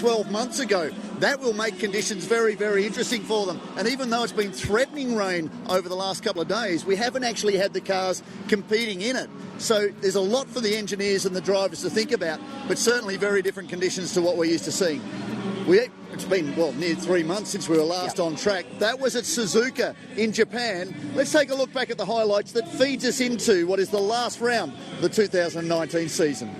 12 months ago. That will make conditions very, very interesting for them. And even though it's been threatening rain over the last couple of days, we haven't actually had the cars competing in it. So there's a lot for the engineers and the drivers to think about, but certainly very different conditions to what we're used to seeing. It's been, well, near 3 months since we were last on track. That was at Suzuka in Japan. Let's take a look back at the highlights that feeds us into what is the last round of the 2019 season.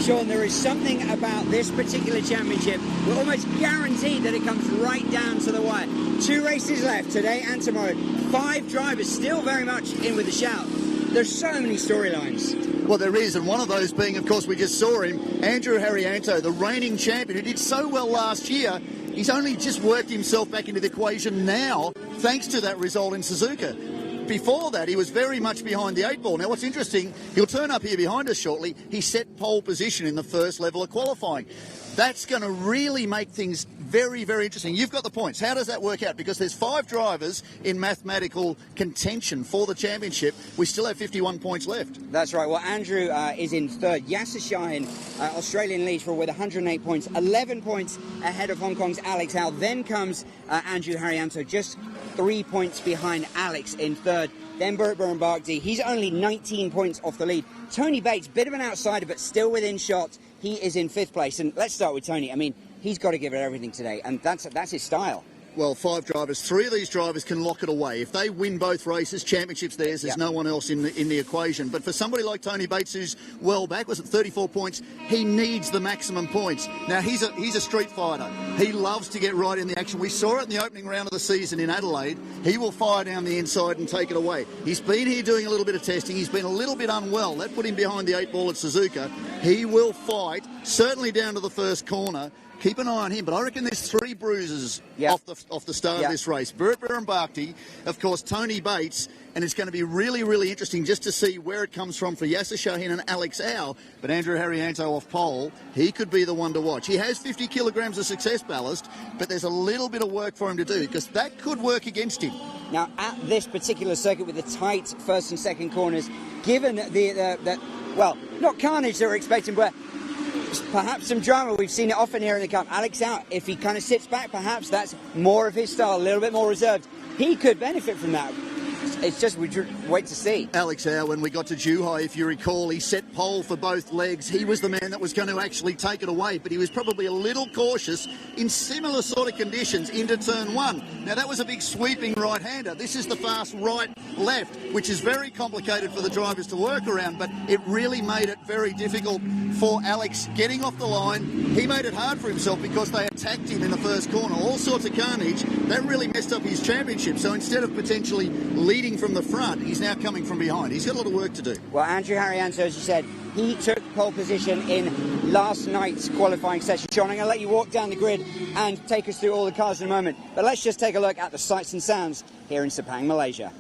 Sean, there is something about this particular championship. We're almost guaranteed that it comes right down to the wire. 2 races left today and tomorrow. 5 drivers still very much in with the shout. There's so many storylines. Well, there is, and one of those being, of course, we just saw him, Andrew Harrianto, the reigning champion, who did so well last year. He's only just worked himself back into the equation now, thanks to that result in Suzuka. Before that, he was very much behind the 8 ball. Now, what's interesting, he'll turn up here behind us shortly. He set pole position in the first level of qualifying. That's going to really make things very, very interesting. You've got the points. How does that work out? Because there's 5 drivers in mathematical contention for the championship. We still have 51 points left. That's right. Well, Andrew is in third. Yasser Shahin, Australian leads for with 108 points, 11 points ahead of Hong Kong's Alex Al. Then comes Andrew Harrianto, just 3 points behind Alex in third. Then Burt Barambakti, he's only 19 points off the lead. Tony Bates, bit of an outsider, but still within shot. He is in 5th place. And let's start with Tony. I mean, he's got to give it everything today, and that's his style. Well, 5 drivers, 3 of these drivers can lock it away. If they win both races, championship's theirs. There's no one else in the equation. But for somebody like Tony Bates, who's well back, was at 34 points, he needs the maximum points. Now, he's a street fighter. He loves to get right in the action. We saw it in the opening round of the season in Adelaide. He will fire down the inside and take it away. He's been here doing a little bit of testing. He's been a little bit unwell. That put him behind the 8 ball at Suzuka. He will fight, certainly down to the first corner. Keep an eye on him, but I reckon there's 3 bruises off the start of this race. Burt Barambakti, of course, Tony Bates, and it's going to be really, really interesting just to see where it comes from for Yasser Shahin and Alex Au. But Andrew Harrianto off pole, he could be the one to watch. He has 50 kilograms of success ballast, but there's a little bit of work for him to do because that could work against him. Now, at this particular circuit with the tight first and second corners, given the well, not carnage that we're expecting, but perhaps some drama. We've seen it often here in the Cup. Alex Out, if he kind of sits back, perhaps that's more of his style, a little bit more reserved. He could benefit from that. it's just we wait to see. Alex Howe, when we got to Zhuhai, if you recall, he set pole for both legs. He was the man that was going to actually take it away, but he was probably a little cautious in similar sort of conditions into turn one. Now, that was a big sweeping right-hander. This is the fast right-left, which is very complicated for the drivers to work around, but it really made it very difficult for Alex getting off the line. He made it hard for himself because they attacked him in the first corner. All sorts of carnage. That really messed up his championship. So instead of potentially leading from the front, he's now coming from behind. He's got a lot of work to do. Well, Andrew Harrianto, as you said, he took pole position in last night's qualifying session. Sean, I'm going to let you walk down the grid and take us through all the cars in a moment. But let's just take a look at the sights and sounds here in Sepang, Malaysia.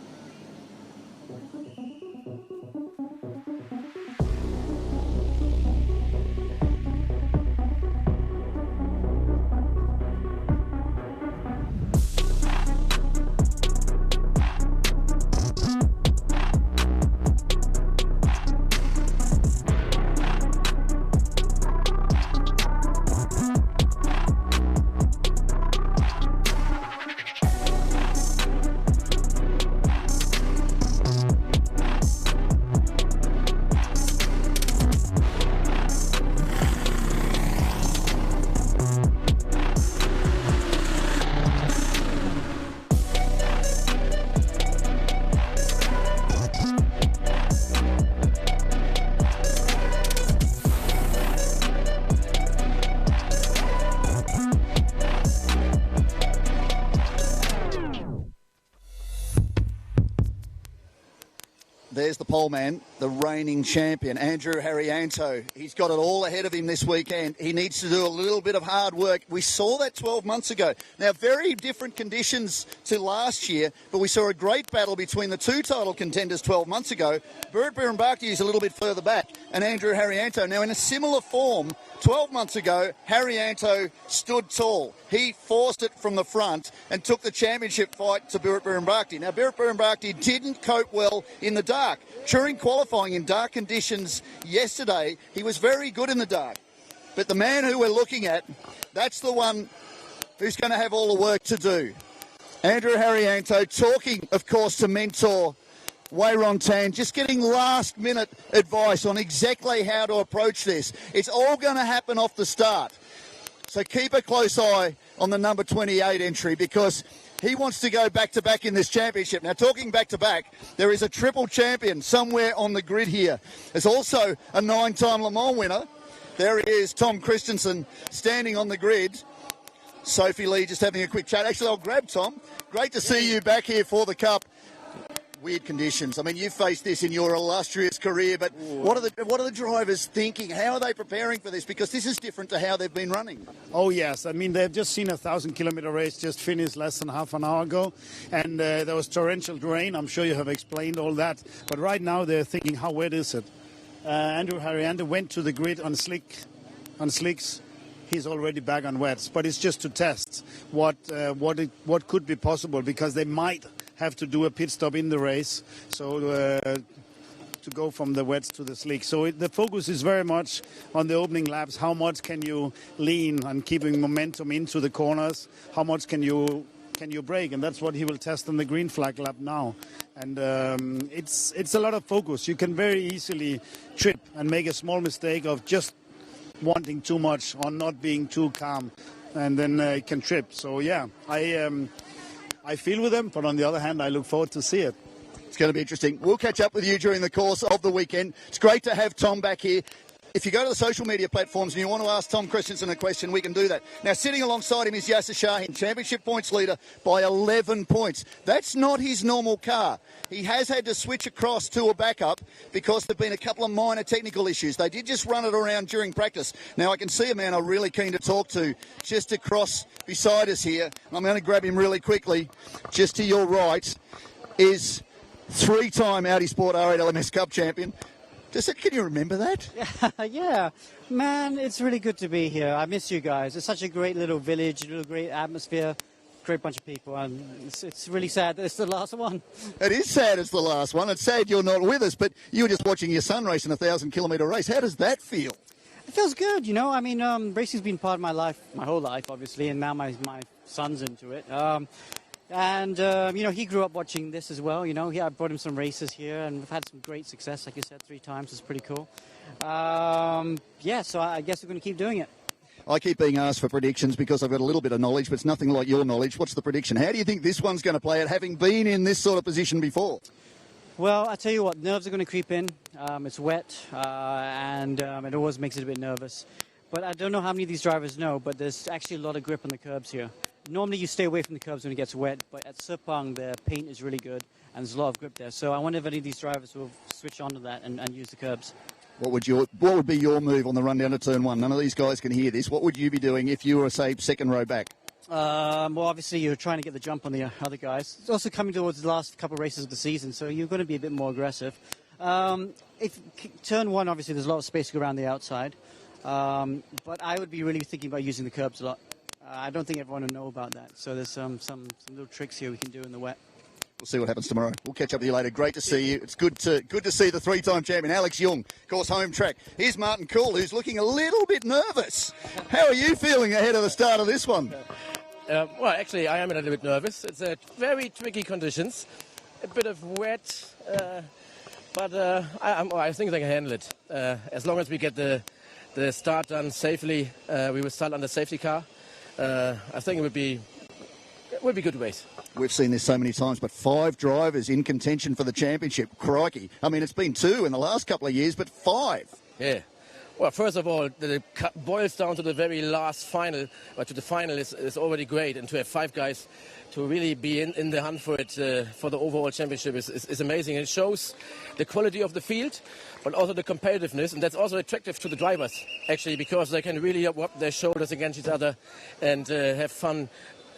There's the pole man, the reigning champion, Andrew Harrianto. He's got it all ahead of him this weekend. He needs to do a little bit of hard work. We saw that 12 months ago. Now, very different conditions to last year, but we saw a great battle between the two title contenders 12 months ago. Burt Birnbachty is a little bit further back, and Andrew Harrianto. Now, in a similar form, 12 months ago, Harrianto stood tall. He forced it from the front and took the championship fight to Burt Birnbachty. Now, Burt Birnbachty didn't cope well in the dark. During qualifying in dark conditions yesterday, he was very good in the dark. But the man who we're looking at, that's the one who's going to have all the work to do. Andrew Harrianto talking, of course, to mentor Wei-Ron Tan, just getting last-minute advice on exactly how to approach this. It's all going to happen off the start. So keep a close eye on the number 28 entry because he wants to go back-to-back in this championship. Now, talking back-to-back, there is a triple champion somewhere on the grid here. There's also a 9-time Le Mans winner. There he is, Tom Christensen, standing on the grid. Sophie Lee just having a quick chat. Actually, I'll grab Tom. Great to see you back here for the Cup. Weird conditions. I mean, you've faced this in your illustrious career, but what are the drivers thinking? How are they preparing for this? Because this is different to how they've been running. Oh, yes. I mean, they've just seen a 1,000-kilometer race just finished less than half an hour ago, and there was torrential rain. I'm sure you have explained all that. But right now they're thinking, how wet is it? Andrew Harrianto went to the grid on slicks. He's already back on wets, but it's just to test what could be possible because they might have to do a pit stop in the race, so to go from the wets to the slick. So the focus is very much on the opening laps. How much can you lean and keeping momentum into the corners? How much can you brake? And that's what he will test on the green flag lap now. And it's a lot of focus. You can very easily trip and make a small mistake of just wanting too much or not being too calm, and then it can trip. So yeah, I feel with them, but on the other hand, I look forward to see it. It's going to be interesting. We'll catch up with you during the course of the weekend. It's great to have Tom back here. If you go to the social media platforms and you want to ask Tom Christensen a question, we can do that. Now, sitting alongside him is Yasser Shahin, championship points leader by 11 points. That's not his normal car. He has had to switch across to a backup because there have been a couple of minor technical issues. They did just run it around during practice. Now, I can see a man I'm really keen to talk to just across beside us here. I'm going to grab him really quickly. Just to your right is three-time Audi Sport R8 LMS Cup champion. Can you remember that? Yeah, man, it's really good to be here. I miss you guys. It's such a great little village, a little great atmosphere, great bunch of people, and it's really sad that it's the last one. It is sad it's the last one. It's sad you're not with us, but you were just watching your son race in a 1,000-kilometre race. How does that feel? It feels good, you know. I mean, racing's been part of my life, my whole life, obviously, and now my son's into it. And, he grew up watching this as well. I brought him some races here, and we've had some great success, like you said, 3 times. It's pretty cool. So I guess we're going to keep doing it. I keep being asked for predictions because I've got a little bit of knowledge, but it's nothing like your knowledge. What's the prediction? How do you think this one's going to play out, having been in this sort of position before? Well, I tell you what, nerves are going to creep in. It's wet, and it always makes it a bit nervous. But I don't know how many of these drivers know, but there's actually a lot of grip on the curbs here. Normally you stay away from the curbs when it gets wet, but at Sepang the paint is really good, and there's a lot of grip there. So I wonder if any of these drivers will switch onto that and use the curbs. What would be your move on the run down to turn 1? None of these guys can hear this. What would you be doing if you were, say, second row back? Well, obviously you're trying to get the jump on the other guys. It's also coming towards the last couple of races of the season, so you're going to be a bit more aggressive. If turn 1, obviously there's a lot of space to go around the outside, but I would be really thinking about using the curbs a lot. I don't think everyone will know about that, so there's some little tricks here we can do in the wet. We'll see what happens tomorrow. We'll catch up with you later. Great to see you. It's good to see the 3-time champion, Alex Young, of course, home track. Here's Martin Cool, who's looking a little bit nervous. How are you feeling ahead of the start of this one? Well, actually, I am a little bit nervous. It's very tricky conditions, a bit of wet, but I think they can handle it. As long as we get the start done safely, we will start on the safety car. I think it would be a good race. We've seen this so many times, but 5 drivers in contention for the championship. Crikey. I mean, it's been 2 in the last couple of years, but 5. Yeah. Well, first of all, it boils down to the very last final, but to the final is already great. And to have 5 guys to really be in the hunt for it, for the overall championship is amazing. It shows the quality of the field, but also the competitiveness. And that's also attractive to the drivers, actually, because they can really rub their shoulders against each other and have fun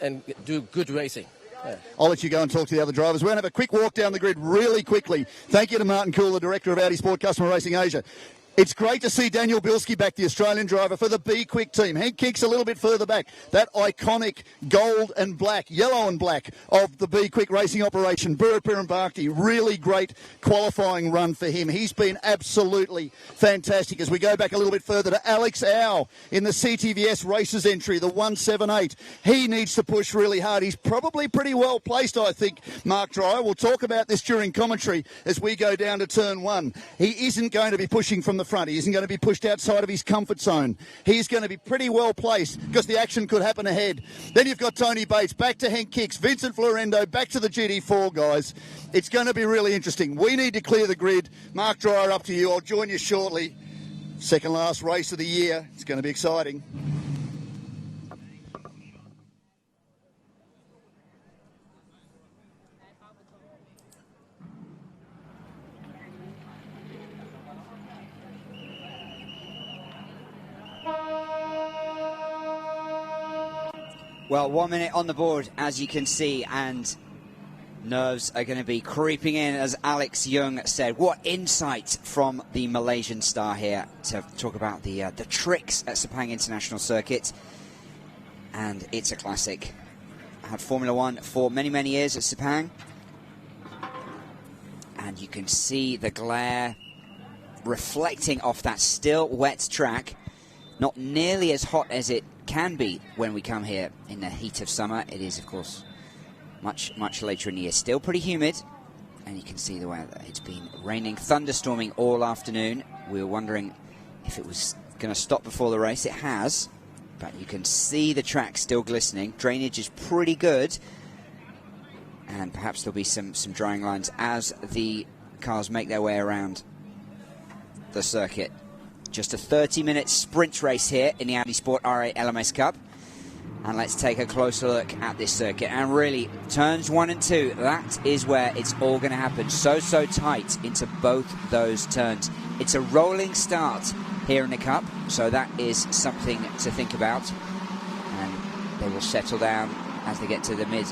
and do good racing. Yeah. I'll let you go and talk to the other drivers. We're going to have a quick walk down the grid really quickly. Thank you to Martin Cool, the Director of Audi Sport Customer Racing Asia. It's great to see Daniel Bilski back, the Australian driver for the Be Quick team. Hank Kicks a little bit further back. That iconic gold and black, yellow and black of the Be Quick racing operation. Burapir and Bhakti, really great qualifying run for him. He's been absolutely fantastic. As we go back a little bit further to Alex Au in the CTVS races entry, the 178. He needs to push really hard. He's probably pretty well placed, I think, Mark Dreyer. We'll talk about this during commentary as we go down to turn 1. He isn't going to be pushing from the front. He isn't going to be pushed outside of his comfort zone. He's going to be pretty well placed because the action could happen ahead. Then you've got Tony Bates, back to Hank Kicks, Vincent Florendo, back to the GT4 guys. It's going to be really interesting. We need to clear the grid. Mark Dreyer, up to you. I'll join you shortly. Second last race of the year. It's going to be exciting. Well, 1 minute on the board, as you can see, and nerves are going to be creeping in, as Alex Young said. What insight from the Malaysian star here to talk about the tricks at Sepang International Circuit. And it's a classic. I had Formula One for many, many years at Sepang. And you can see the glare reflecting off that still wet track. Not nearly as hot as it can be when we come here in the heat of summer. It is, of course, much, much later in the year. Still pretty humid, and you can see the way that it's been raining, thunderstorming all afternoon. We were wondering if it was going to stop before the race. It has, but you can see the track still glistening. Drainage is pretty good, and perhaps there'll be some drying lines as the cars make their way around the circuit. Just a 30-minute sprint race here in the Audi Sport R8 LMS Cup. And let's take a closer look at this circuit. And really, turns 1 and 2, that is where it's all going to happen. So tight into both those turns. It's a rolling start here in the Cup, so that is something to think about. And they will settle down as they get to the mid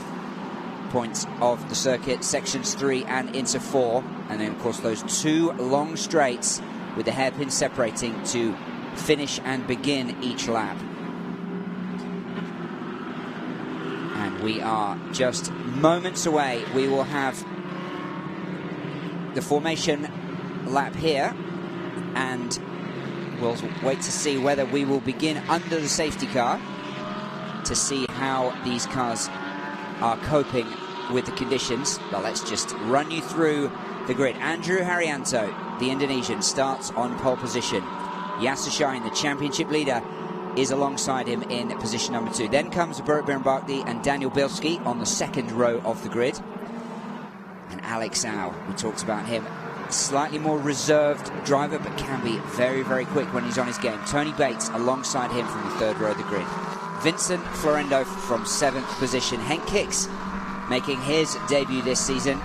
points of the circuit, sections 3 and into 4. And then, of course, those 2 long straights with the hairpin separating to finish and begin each lap. And we are just moments away. We will have the formation lap here, and we'll wait to see whether we will begin under the safety car to see how these cars are coping with the conditions. But let's just run you through the grid. Andrew Haryanto, the Indonesian, starts on pole position. Yasser Shahin, the championship leader, is alongside him in position number 2. Then comes Burit Birnbakdi and Daniel Bilski on the second row of the grid. And Alex Au, we talked about him, slightly more reserved driver, but can be very, very quick when he's on his game. Tony Bates alongside him from the third row of the grid. Vincent Florendo from 7th position. Henk Kiks making his debut this season,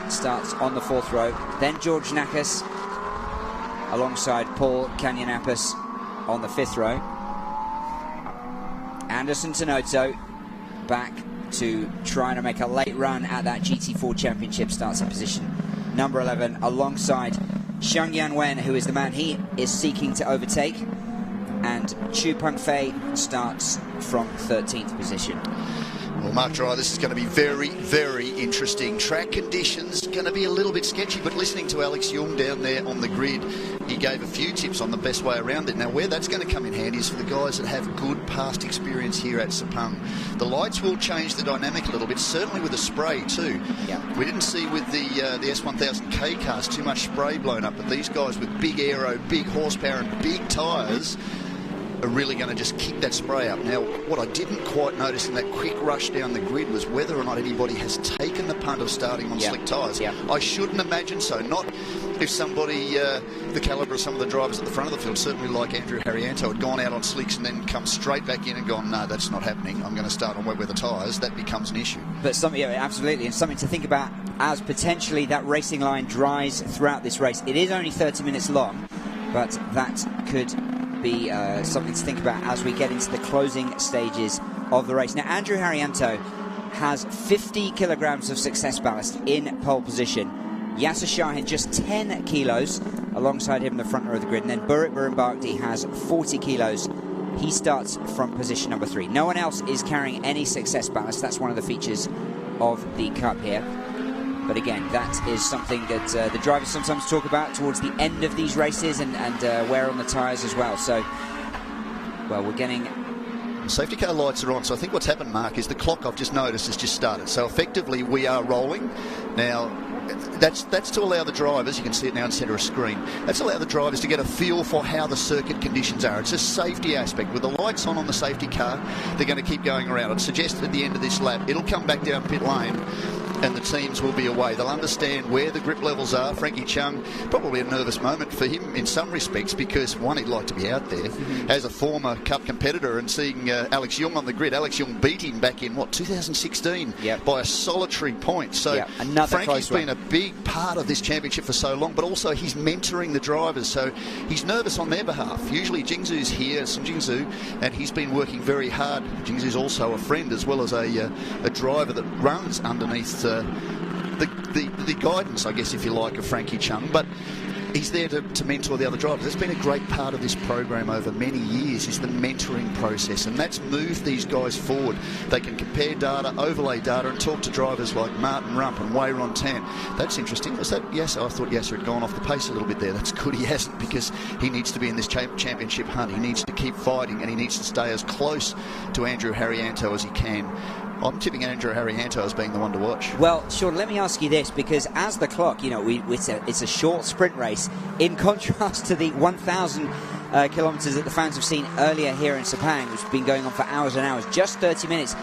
starts on the 4th row. Then George Nakas alongside Paul Kanyanapis on the 5th row. Anderson Tenoto back to trying to make a late run at that GT4 Championship, starts in position number 11 alongside Xiang Yanwen, who is the man he is seeking to overtake. And Chu Pengfei starts from 13th position. Well, Mark Dry, this is going to be very, very interesting. Track conditions going to be a little bit sketchy, but listening to Alex Jung down there on the grid, he gave a few tips on the best way around it. Now, where that's going to come in handy is for the guys that have good past experience here at Sepang. The lights will change the dynamic a little bit, certainly with the spray too. Yeah. We didn't see with the S1000K cars too much spray blown up, but these guys with big aero, big horsepower and big tyres are really going to just kick that spray up. Now, what I didn't quite notice in that quick rush down the grid was whether or not anybody has taken the punt of starting on slick tyres. I shouldn't imagine so. Not if somebody, the calibre of some of the drivers at the front of the field, certainly like Andrew Haryanto, had gone out on slicks and then come straight back in and gone, no, that's not happening. I'm going to start on wet weather tyres. That becomes an issue. But something, yeah, absolutely, and something to think about as potentially that racing line dries throughout this race. It is only 30 minutes long, but that could be something to think about as we get into the closing stages of the race. Now, Andrew Haryanto has 50 kilograms of success ballast in pole position. Yasser Shahin just 10 kilos alongside him in the front row of the grid. And then Burit Birnbakdi has 40 kilos. He starts from position number 3. No one else is carrying any success ballast. That's one of the features of the Cup here. But again, that is something that the drivers sometimes talk about towards the end of these races and wear on the tyres as well. So, well, we're getting... Safety car lights are on, so I think what's happened, Mark, is the clock I've just noticed has just started. So effectively, we are rolling. Now, that's to allow the drivers, you can see it now in centre of screen, that's allow the drivers to get a feel for how the circuit conditions are. It's a safety aspect. With the lights on the safety car, they're going to keep going around. I'd suggest at the end of this lap, it'll come back down pit lane and the teams will be away. They'll understand where the grip levels are. Frankie Chung, probably a nervous moment for him in some respects because, one, he'd like to be out there as a former Cup competitor, and seeing Alex Jung on the grid. Alex Jung beat him back in, 2016 by a solitary point. So Frankie's been a big part of this championship for so long, but also he's mentoring the drivers, so he's nervous on their behalf. Usually Jingzu's here, Sun Jingzu, and he's been working very hard. Jingzu's also a friend as well as a driver that runs underneath the guidance, I guess, if you like, of Frankie Chung, but he's there to mentor the other drivers. That's been a great part of this program over many years, is the mentoring process, and that's moved these guys forward. They can compare data, overlay data, and talk to drivers like Martin Rump and Wei Ron Tan. That's interesting. Was that Yasser? I thought Yasser had gone off the pace a little bit there. That's good he hasn't, because he needs to be in this championship hunt. He needs to keep fighting, and he needs to stay as close to Andrew Haryanto as he can. I'm tipping Andrew Haryanto as being the one to watch. Well, Sean, let me ask you this, because as the clock, you know, it's a short sprint race, in contrast to the 1,000 kilometres that the fans have seen earlier here in Sepang, which has been going on for hours and hours, just 30 minutes.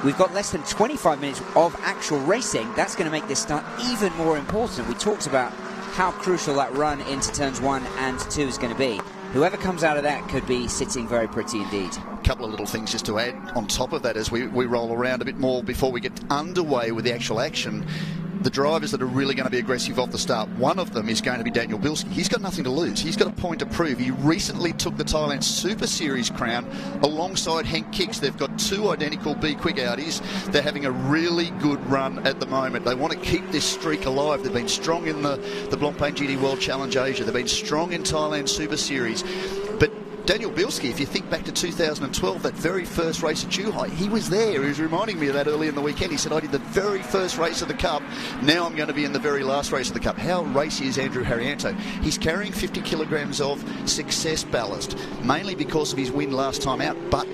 We've got less than 25 minutes of actual racing. That's going to make this start even more important. We talked about how crucial that run into turns 1 and 2 is going to be. Whoever comes out of that could be sitting very pretty indeed. A couple of little things just to add on top of that as we roll around a bit more before we get underway with the actual action. The drivers that are really going to be aggressive off the start, one of them is going to be Daniel Bilski. He's got nothing to lose. He's got a point to prove. He recently took the Thailand Super Series crown alongside Henk Kiks. They've got 2 identical B Quick Audis. They're having a really good run at the moment. They want to keep this streak alive. They've been strong in the Blancpain GT World Challenge Asia. They've been strong in Thailand Super Series. But Daniel Bielski, if you think back to 2012, that very first race at Zhuhai, he was there. He was reminding me of that early in the weekend. He said, I did the very first race of the Cup. Now I'm going to be in the very last race of the Cup. How racy is Andrew Harrianto? He's carrying 50 kilograms of success ballast, mainly because of his win last time out, but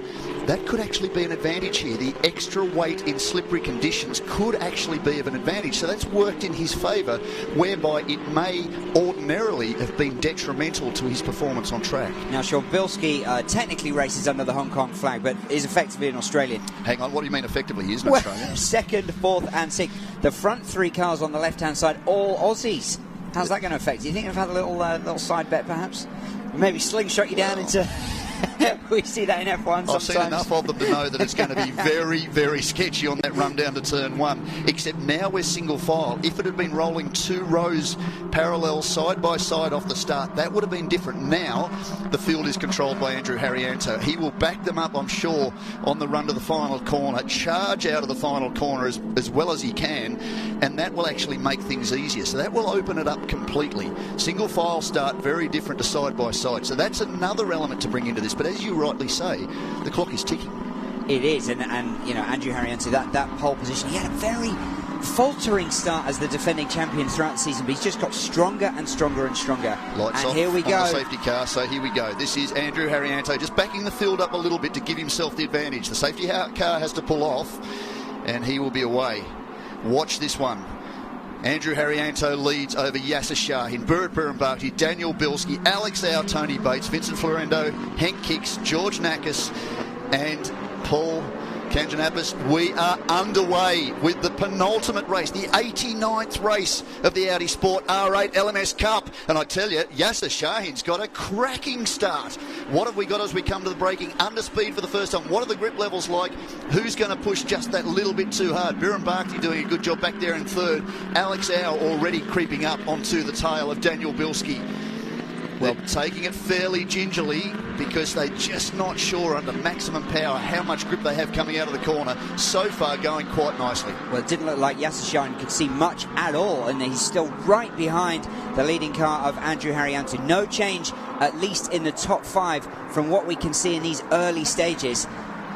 that could actually be an advantage here. The extra weight in slippery conditions could actually be of an advantage. So that's worked in his favour, whereby it may ordinarily have been detrimental to his performance on track. Now, Sean, Bielski technically races under the Hong Kong flag, but is effectively an Australian. Hang on, what do you mean effectively? He is an Well, Australian. second, fourth and sixth. The front three cars on the left-hand side, all Aussies. How's that going to affect you? Do you think they've had a little side bet, perhaps? Maybe slingshot you down into... We see that in F1 sometimes. I've seen enough of them to know that it's going to be very, very sketchy on that run down to turn one. Except now we're single file. If it had been rolling 2 rows parallel side by side off the start, that would have been different. Now the field is controlled by Andrew Harrianto. He will back them up, I'm sure, on the run to the final corner, charge out of the final corner as well as he can, and that will actually make things easier. So that will open it up completely. Single file start, very different to side by side. So that's another element to bring into this. But as you rightly say, the clock is ticking. It is, and you know, Andrew Harrianto, that pole position, he had a very faltering start as the defending champion throughout the season, but he's just got stronger and stronger and stronger. Lights and off here we on go. the safety car, so here we go. This is Andrew Harrianto just backing the field up a little bit to give himself the advantage. The safety car has to pull off, and he will be away. Watch this one. Andrew Harrianto leads over Yasser Shahin, Burt Birnbachty, Daniel Bielski, Alex Au, Tony Bates, Vincent Florendo, Henk Kicks, George Nakis and Paul Kanjanapis. We are underway with the penultimate race, the 89th race of the Audi Sport R8 LMS Cup. And I tell you, Yasser Shahin's got a cracking start. What have we got as we come to the braking? Under speed for the first time. What are the grip levels like? Who's going to push just that little bit too hard? Birnbachty doing a good job back there in third. Alex Au already creeping up onto the tail of Daniel Bielski. Well, taking it fairly gingerly because they're just not sure under maximum power how much grip they have coming out of the corner. So far, going quite nicely. Well, it didn't look like Yasser Shahin could see much at all, and he's still right behind the leading car of Andrew Harrianto. No change, at least in the top 5, from what we can see in these early stages.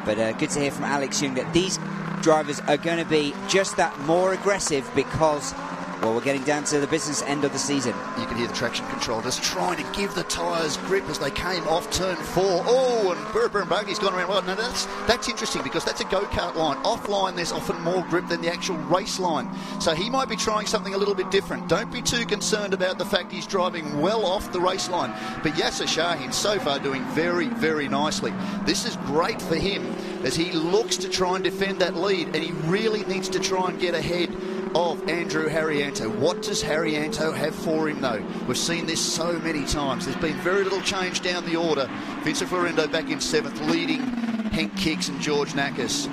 But good to hear from Alex Young that these drivers are going to be just that more aggressive because... well, we're getting down to the business end of the season. You can hear the traction control just trying to give the tyres grip as they came off turn 4. Oh, and Birnbachty's gone around. Well, now that's interesting because that's a go-kart line. Offline, there's often more grip than the actual race line. So he might be trying something a little bit different. Don't be too concerned about the fact he's driving well off the race line. But Yasser Shahin so far doing very, very nicely. This is great for him as he looks to try and defend that lead, and he really needs to try and get ahead of Andrew Harrianto. What does Harrianto have for him, though? We've seen this so many times. There's been very little change down the order. Vincent Florendo back in 7th, leading Henk Kicks and George Nakis.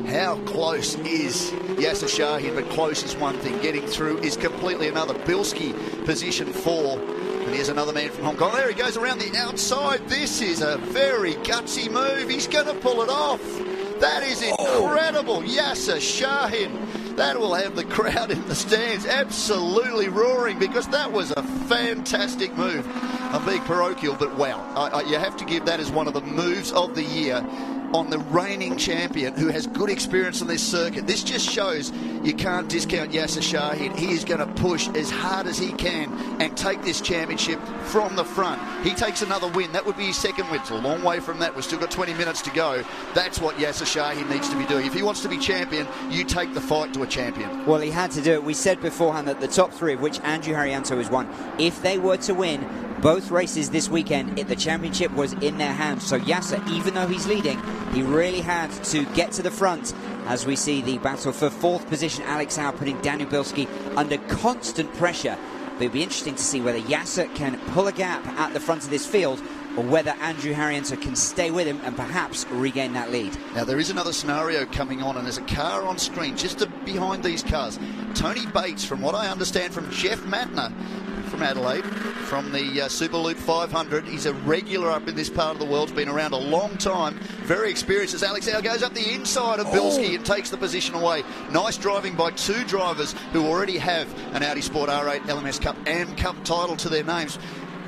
How close is Yasser Shahin? But close is one thing. Getting through is completely another. Bielski, position 4. And here's another man from Hong Kong. There he goes around the outside. This is a very gutsy move. He's going to pull it off. That is incredible. Yasser Shahin. That will have the crowd in the stands absolutely roaring because that was a fantastic move. I'm being parochial, but wow. You have to give that as one of the moves of the year on the reigning champion who has good experience on this circuit. This just shows you can't discount Yasser Shahin. He is going to push as hard as he can and take this championship from the front. He takes another win. That would be his second win. It's a long way from that. We've still got 20 minutes to go. That's what Yasser Shahin needs to be doing. If he wants to be champion, you take the fight to a champion. Well, he had to do it. We said beforehand that the top 3, of which Andrew Harrianto has won, if they were to win both races this weekend, the championship was in their hands. So Yasser, even though he's leading, he really had to get to the front as we see the battle for 4th position. Alex Au putting Daniel Bielski under constant pressure. But it'll be interesting to see whether Yasser can pull a gap at the front of this field or whether Andrew Harrianto can stay with him and perhaps regain that lead. Now, there is another scenario coming on, and there's a car on screen just behind these cars. Tony Bates, from what I understand from Jeff Matner, from Adelaide, from the Super Loop 500. He's a regular up in this part of the world. He's been around a long time. Very experienced as Alex Au goes up the inside of Bielski and takes the position away. Nice driving by 2 drivers who already have an Audi Sport R8 LMS Cup and Cup title to their names.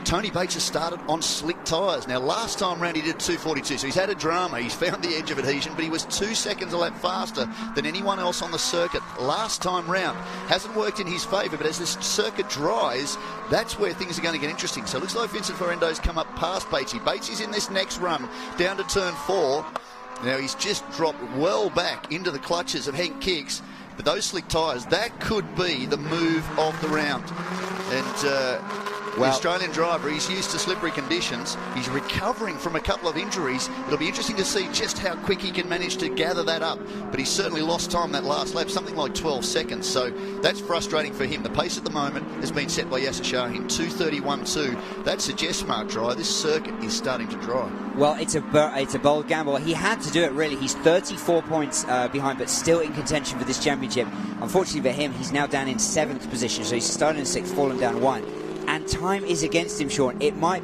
Tony Bates has started on slick tyres. Now, last time round he did 2:42, so he's had a drama. He's found the edge of adhesion, but he was 2 seconds a lap faster than anyone else on the circuit last time round. Hasn't worked in his favour, but as this circuit dries, that's where things are going to get interesting. So it looks like Vincent Ferrando's come up past Batesy. Batesy's in this next run down to turn 4. Now, he's just dropped well back into the clutches of Henk Kicks. But those slick tyres, that could be the move of the round. And the Australian driver, he's used to slippery conditions. He's recovering from a couple of injuries. It'll be interesting to see just how quick he can manage to gather that up. But he's certainly lost time that last lap, something like 12 seconds. So that's frustrating for him. The pace at the moment has been set by Yasser Shahin, 2:31.2. That suggests, Mark Dry, this circuit is starting to dry. Well, it's a bold gamble. He had to do it, really. He's 34 points behind, but still in contention for this championship. Unfortunately for him, he's now down in 7th position, so he's starting in 6th, fallen down 1. And time is against him, Sean. It might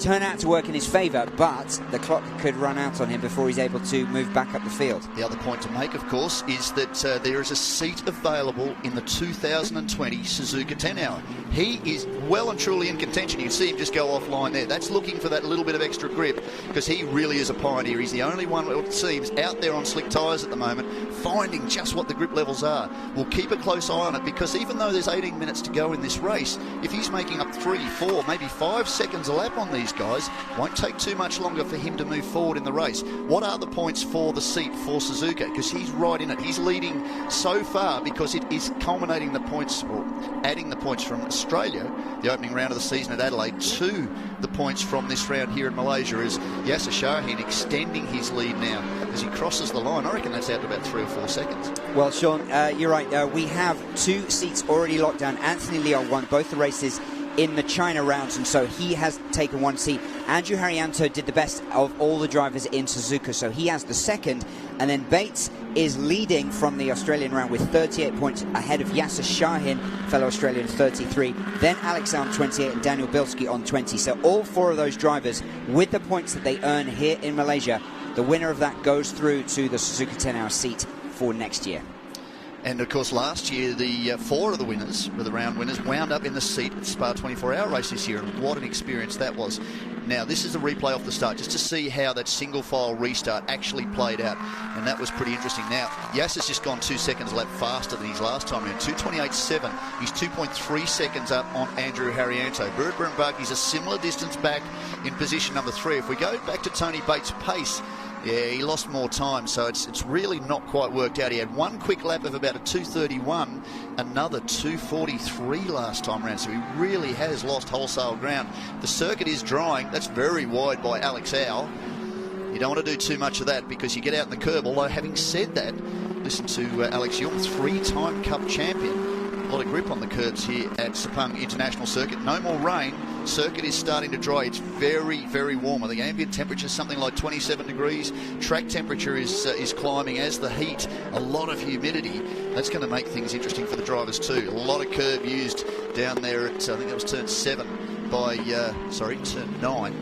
turn out to work in his favour, but the clock could run out on him before he's able to move back up the field. The other point to make, of course, is that there is a seat available in the 2020 Suzuka 10 Hour. He is well and truly in contention. You can see him just go offline there. That's looking for that little bit of extra grip, because he really is a pioneer. He's the only one, it seems, out there on slick tyres at the moment, finding just what the grip levels are. We'll keep a close eye on it, because even though there's 18 minutes to go in this race, if he's making up 3, 4, maybe 5 seconds a lap on these guys, won't take too much longer for him to move forward in the race. What are the points for the seat for Suzuka? Because he's right in it. He's leading so far because it is culminating the points, or adding the points from Australia, the opening round of the season at Adelaide, to the points from this round here in Malaysia, is Yasser Shahin extending his lead now as he crosses the line. I reckon that's out to about 3 or 4 seconds. Well, Sean, you're right. We have 2 seats already locked down. Anthony Leon won both the races in the China rounds, and so he has taken 1 seat. Andrew Haryanto did the best of all the drivers in Suzuka, so he has the 2nd, and then Bates is leading from the Australian round with 38 points ahead of Yasser Shahin, fellow Australian, 33, then Alex Al on 28 and Daniel Bilski on 20. So all 4 of those drivers, with the points that they earn here in Malaysia, the winner of that goes through to the Suzuka 10 Hour seat for next year. And of course, last year, the 4 of the winners, or the round winners, wound up in the seat at the Spa 24-hour race this year, and what an experience that was. Now, this is a replay off the start, just to see how that single-file restart actually played out, and that was pretty interesting. Now, Yasser's just gone 2 seconds a lap faster than his last time around, 2:28.7. He's 2.3 seconds up on Andrew Haryanto. Burud Baranbaki's a similar distance back in position number 3. If we go back to Tony Bates' pace, yeah, he lost more time, so it's really not quite worked out. He had 1 quick lap of about a 2:31, another 2:43 last time round, so he really has lost wholesale ground. The circuit is drying. That's very wide by Alex Al. You don't want to do too much of that because you get out in the curb, although having said that, listen to Alex Young, 3-time Cup champion. A lot of grip on the curbs here at Sepang International Circuit. No more rain. Circuit is starting to dry. It's very, very warm. I think ambient temperature is something like 27 degrees. Track temperature is climbing as the heat. A lot of humidity. That's going to make things interesting for the drivers too. A lot of curb used down there at, I think that was turn 7 by, turn 9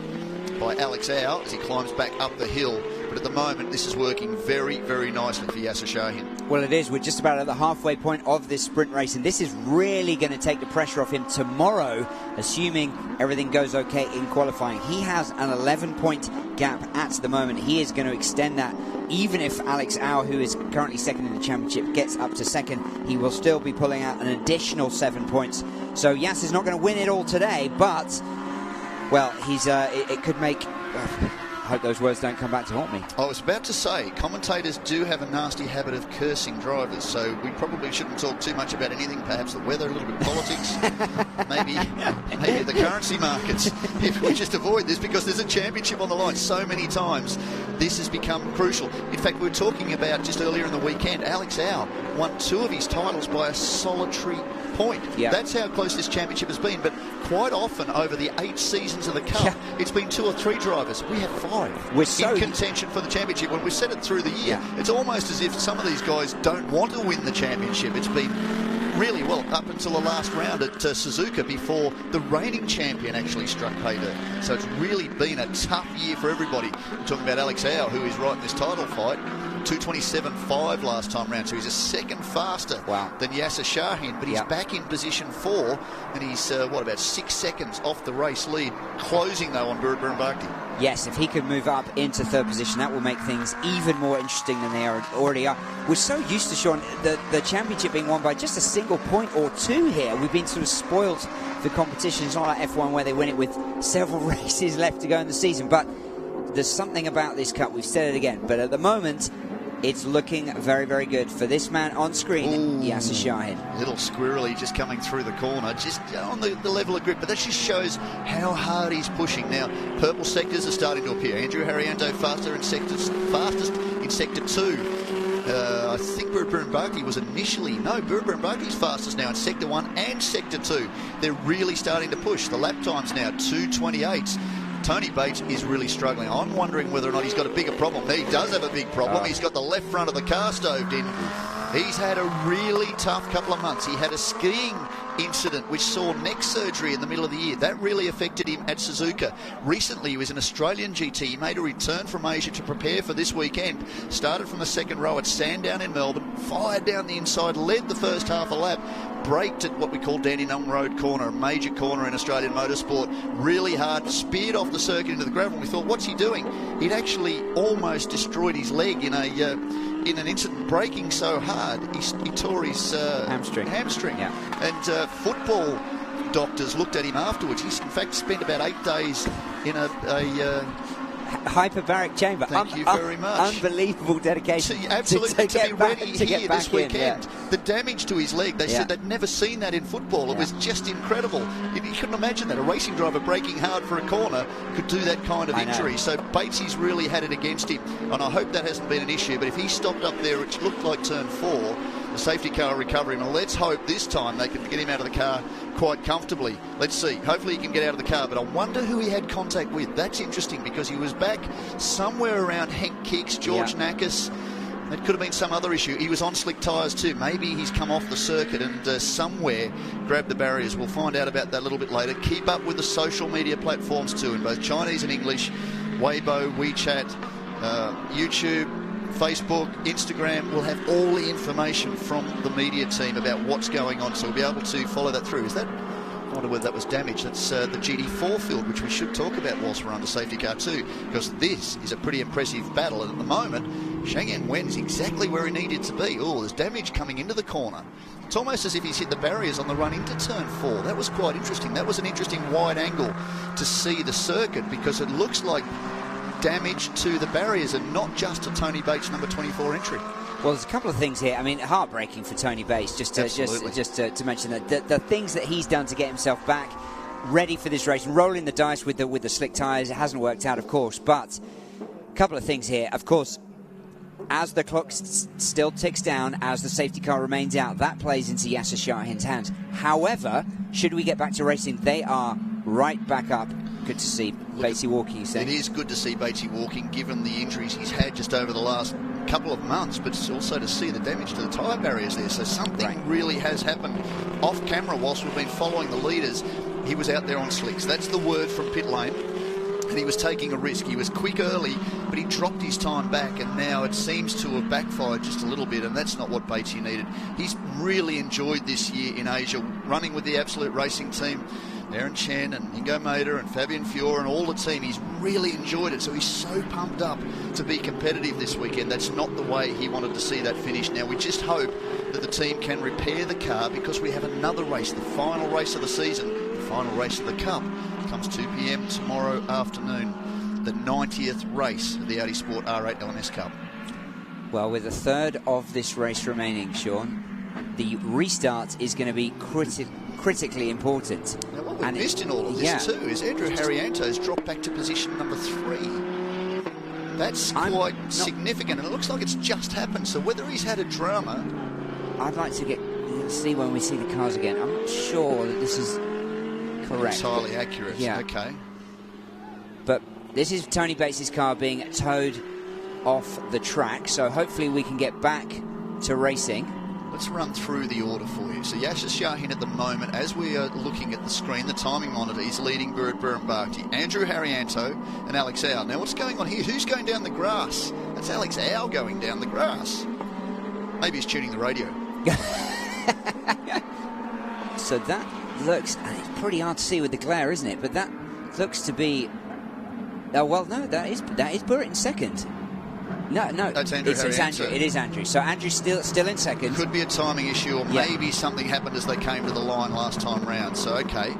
by Alex Au as he climbs back up the hill. But at the moment, this is working very, very nicely for Yasser Shahin. Well, it is. We're just about at the halfway point of this sprint race, and this is really going to take the pressure off him tomorrow, assuming everything goes okay in qualifying. He has an 11-point gap at the moment. He is going to extend that. Even if Alex Au, who is currently 2nd in the championship, gets up to 2nd, he will still be pulling out an additional 7 points. So Yasser's not going to win it all today, but, well, it could make... I hope those words don't come back to haunt me. I was about to say, commentators do have a nasty habit of cursing drivers, so we probably shouldn't talk too much about anything, perhaps the weather, a little bit of politics, maybe the currency markets. If we just avoid this, because there's a championship on the line so many times, this has become crucial. In fact, we were talking about just earlier in the weekend, Alex Au won 2 of his titles by a solitary point. Yep. That's how close this championship has been, but quite often over the 8 seasons of the Cup, it's been 2 or 3 drivers. We have 5 in contention for the championship. When we set it through the year, it's almost as if some of these guys don't want to win the championship. It's been really well up until the last round at Suzuka before the reigning champion actually struck pay dirt. So it's really been a tough year for everybody. We're talking about Alex Au, who is right in this title fight. 2:27.5 last time round, so he's a second faster than Yasser Shahin, but he's back in position 4, and he's, about 6 seconds off the race lead, closing, though, on Burabakti. Yes, if he could move up into third position, that will make things even more interesting than they already are. We're so used to, Sean, the championship being won by just a single point or two here. We've been sort of spoiled for competition. It's not like F1 where they win it with several races left to go in the season, but there's something about this cup. We've said it again, but at the moment, it's looking very, very good for this man on screen, Yasser Shahin. Little squirrely just coming through the corner, just on the level of grip, but that just shows how hard he's pushing. Now, purple sectors are starting to appear. Andrew Haryanto fastest in Sector 2. I think Burabakti was initially... No, Burabakti's fastest now in Sector 1 and Sector 2. They're really starting to push. The lap time's now 2:28. Tony Bates is really struggling. I'm wondering whether or not he's got a bigger problem. He does have a big problem. He's got the left front of the car stoved in. He's had a really tough couple of months. He had a skiing incident which saw neck surgery in the middle of the year. That really affected him at Suzuka. Recently, he was an Australian GT. He made a return from Asia to prepare for this weekend. Started from the second row at Sandown in Melbourne, fired down the inside, led the first half a lap, braked at what we call Dandenong Road corner, a major corner in Australian motorsport, really hard, speared off the circuit into the gravel. We thought, what's he doing? He'd actually almost destroyed his leg in an incident braking so hard, he tore his hamstring. Yeah. And football doctors looked at him afterwards. He's in fact spent about 8 days in a hyperbaric chamber. Thank you very much. Unbelievable dedication. Absolutely, to be ready here this weekend. Yeah. The damage to his leg, they said they'd never seen that in football. It was just incredible. You couldn't imagine that. A racing driver braking hard for a corner could do that kind of injury. So Batesy's really had it against him, and I hope that hasn't been an issue. But if he stopped up there, it looked like turn 4, the safety car will recover him. And let's hope this time they can get him out of the car quite comfortably. Let's see. Hopefully he can get out of the car. But I wonder who he had contact with. That's interesting because he was back somewhere around Henk Kicks, George Nakas. It could have been some other issue. He was on slick tyres too. Maybe he's come off the circuit and somewhere grabbed the barriers. We'll find out about that a little bit later. Keep up with the social media platforms too, in both Chinese and English. Weibo, WeChat, YouTube, Facebook, Instagram. We'll have all the information from the media team about what's going on, so we'll be able to follow that through. I wonder whether that was damage. That's the GT4 field, which we should talk about whilst we're under safety car 2, because this is a pretty impressive battle. And at the moment, Shangyan Wen is exactly where he needed to be. Oh, there's damage coming into the corner. It's almost as if he's hit the barriers on the run into turn 4. That was quite interesting. That was an interesting wide angle to see the circuit, because it looks like damage to the barriers and not just to Tony Bates' number 24 entry. Well, there's a couple of things here. I mean, heartbreaking for Tony Bates, just to mention that the things that he's done to get himself back ready for this race, rolling the dice with the slick tyres, it hasn't worked out, of course. But a couple of things here. Of course, as the clock still ticks down, as the safety car remains out, that plays into Yasser Shahin's hands. However, should we get back to racing, they are right back up. Good to see Batesy walking, you say? It is good to see Batesy walking, given the injuries he's had just over the last couple of months, but also to see the damage to the tyre barriers there. So something really has happened off camera whilst we've been following the leaders. He was out there on slicks. That's the word from pit lane. And he was taking a risk. He was quick early, but he dropped his time back, and now it seems to have backfired just a little bit, and that's not what Batesy needed. He's really enjoyed this year in Asia, running with the Absolute Racing team. Aaron Chen and Ingo Mader and Fabian Fior and all the team. He's really enjoyed it, so he's so pumped up to be competitive this weekend. That's not the way he wanted to see that finish. Now, we just hope that the team can repair the car, because we have another race, the final race of the season, the final race of the Cup. It comes 2 p.m. tomorrow afternoon, the 90th race of the Audi Sport R8 LMS Cup. Well, with a third of this race remaining, Sean, the restart is going to be critically important. Now, what we missed in all of this too is Andrew Haryanto's dropped back to position number 3. That's quite significant, and it looks like it's just happened. So whether he's had a drama... I'd like to see when we see the cars again. I'm not sure that this is correct. Entirely accurate. Yeah. Okay. But this is Tony Bates' car being towed off the track, so hopefully we can get back to racing. Let's run through the order for you. So Yasser Shahin at the moment, as we are looking at the screen, the timing monitor, he's leading Burabakti, Andrew Haryanto and Alex Au. Now what's going on here? Who's going down the grass? That's Alex Au going down the grass. Maybe he's tuning the radio. So that looks, and it's pretty hard to see with the glare, isn't it? But that looks to be. Oh well, no, that is Burritt in second. No, That's Andrew. It's Andrew. It is Andrew. So Andrew's still in second. Could be a timing issue, or maybe something happened as they came to the line last time round. So okay,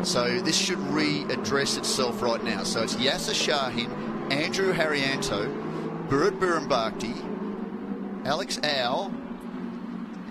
so this should readdress itself right now. So it's Yasser Shahin, Andrew Haryanto, Burritt Birrenbachti, Alex Au.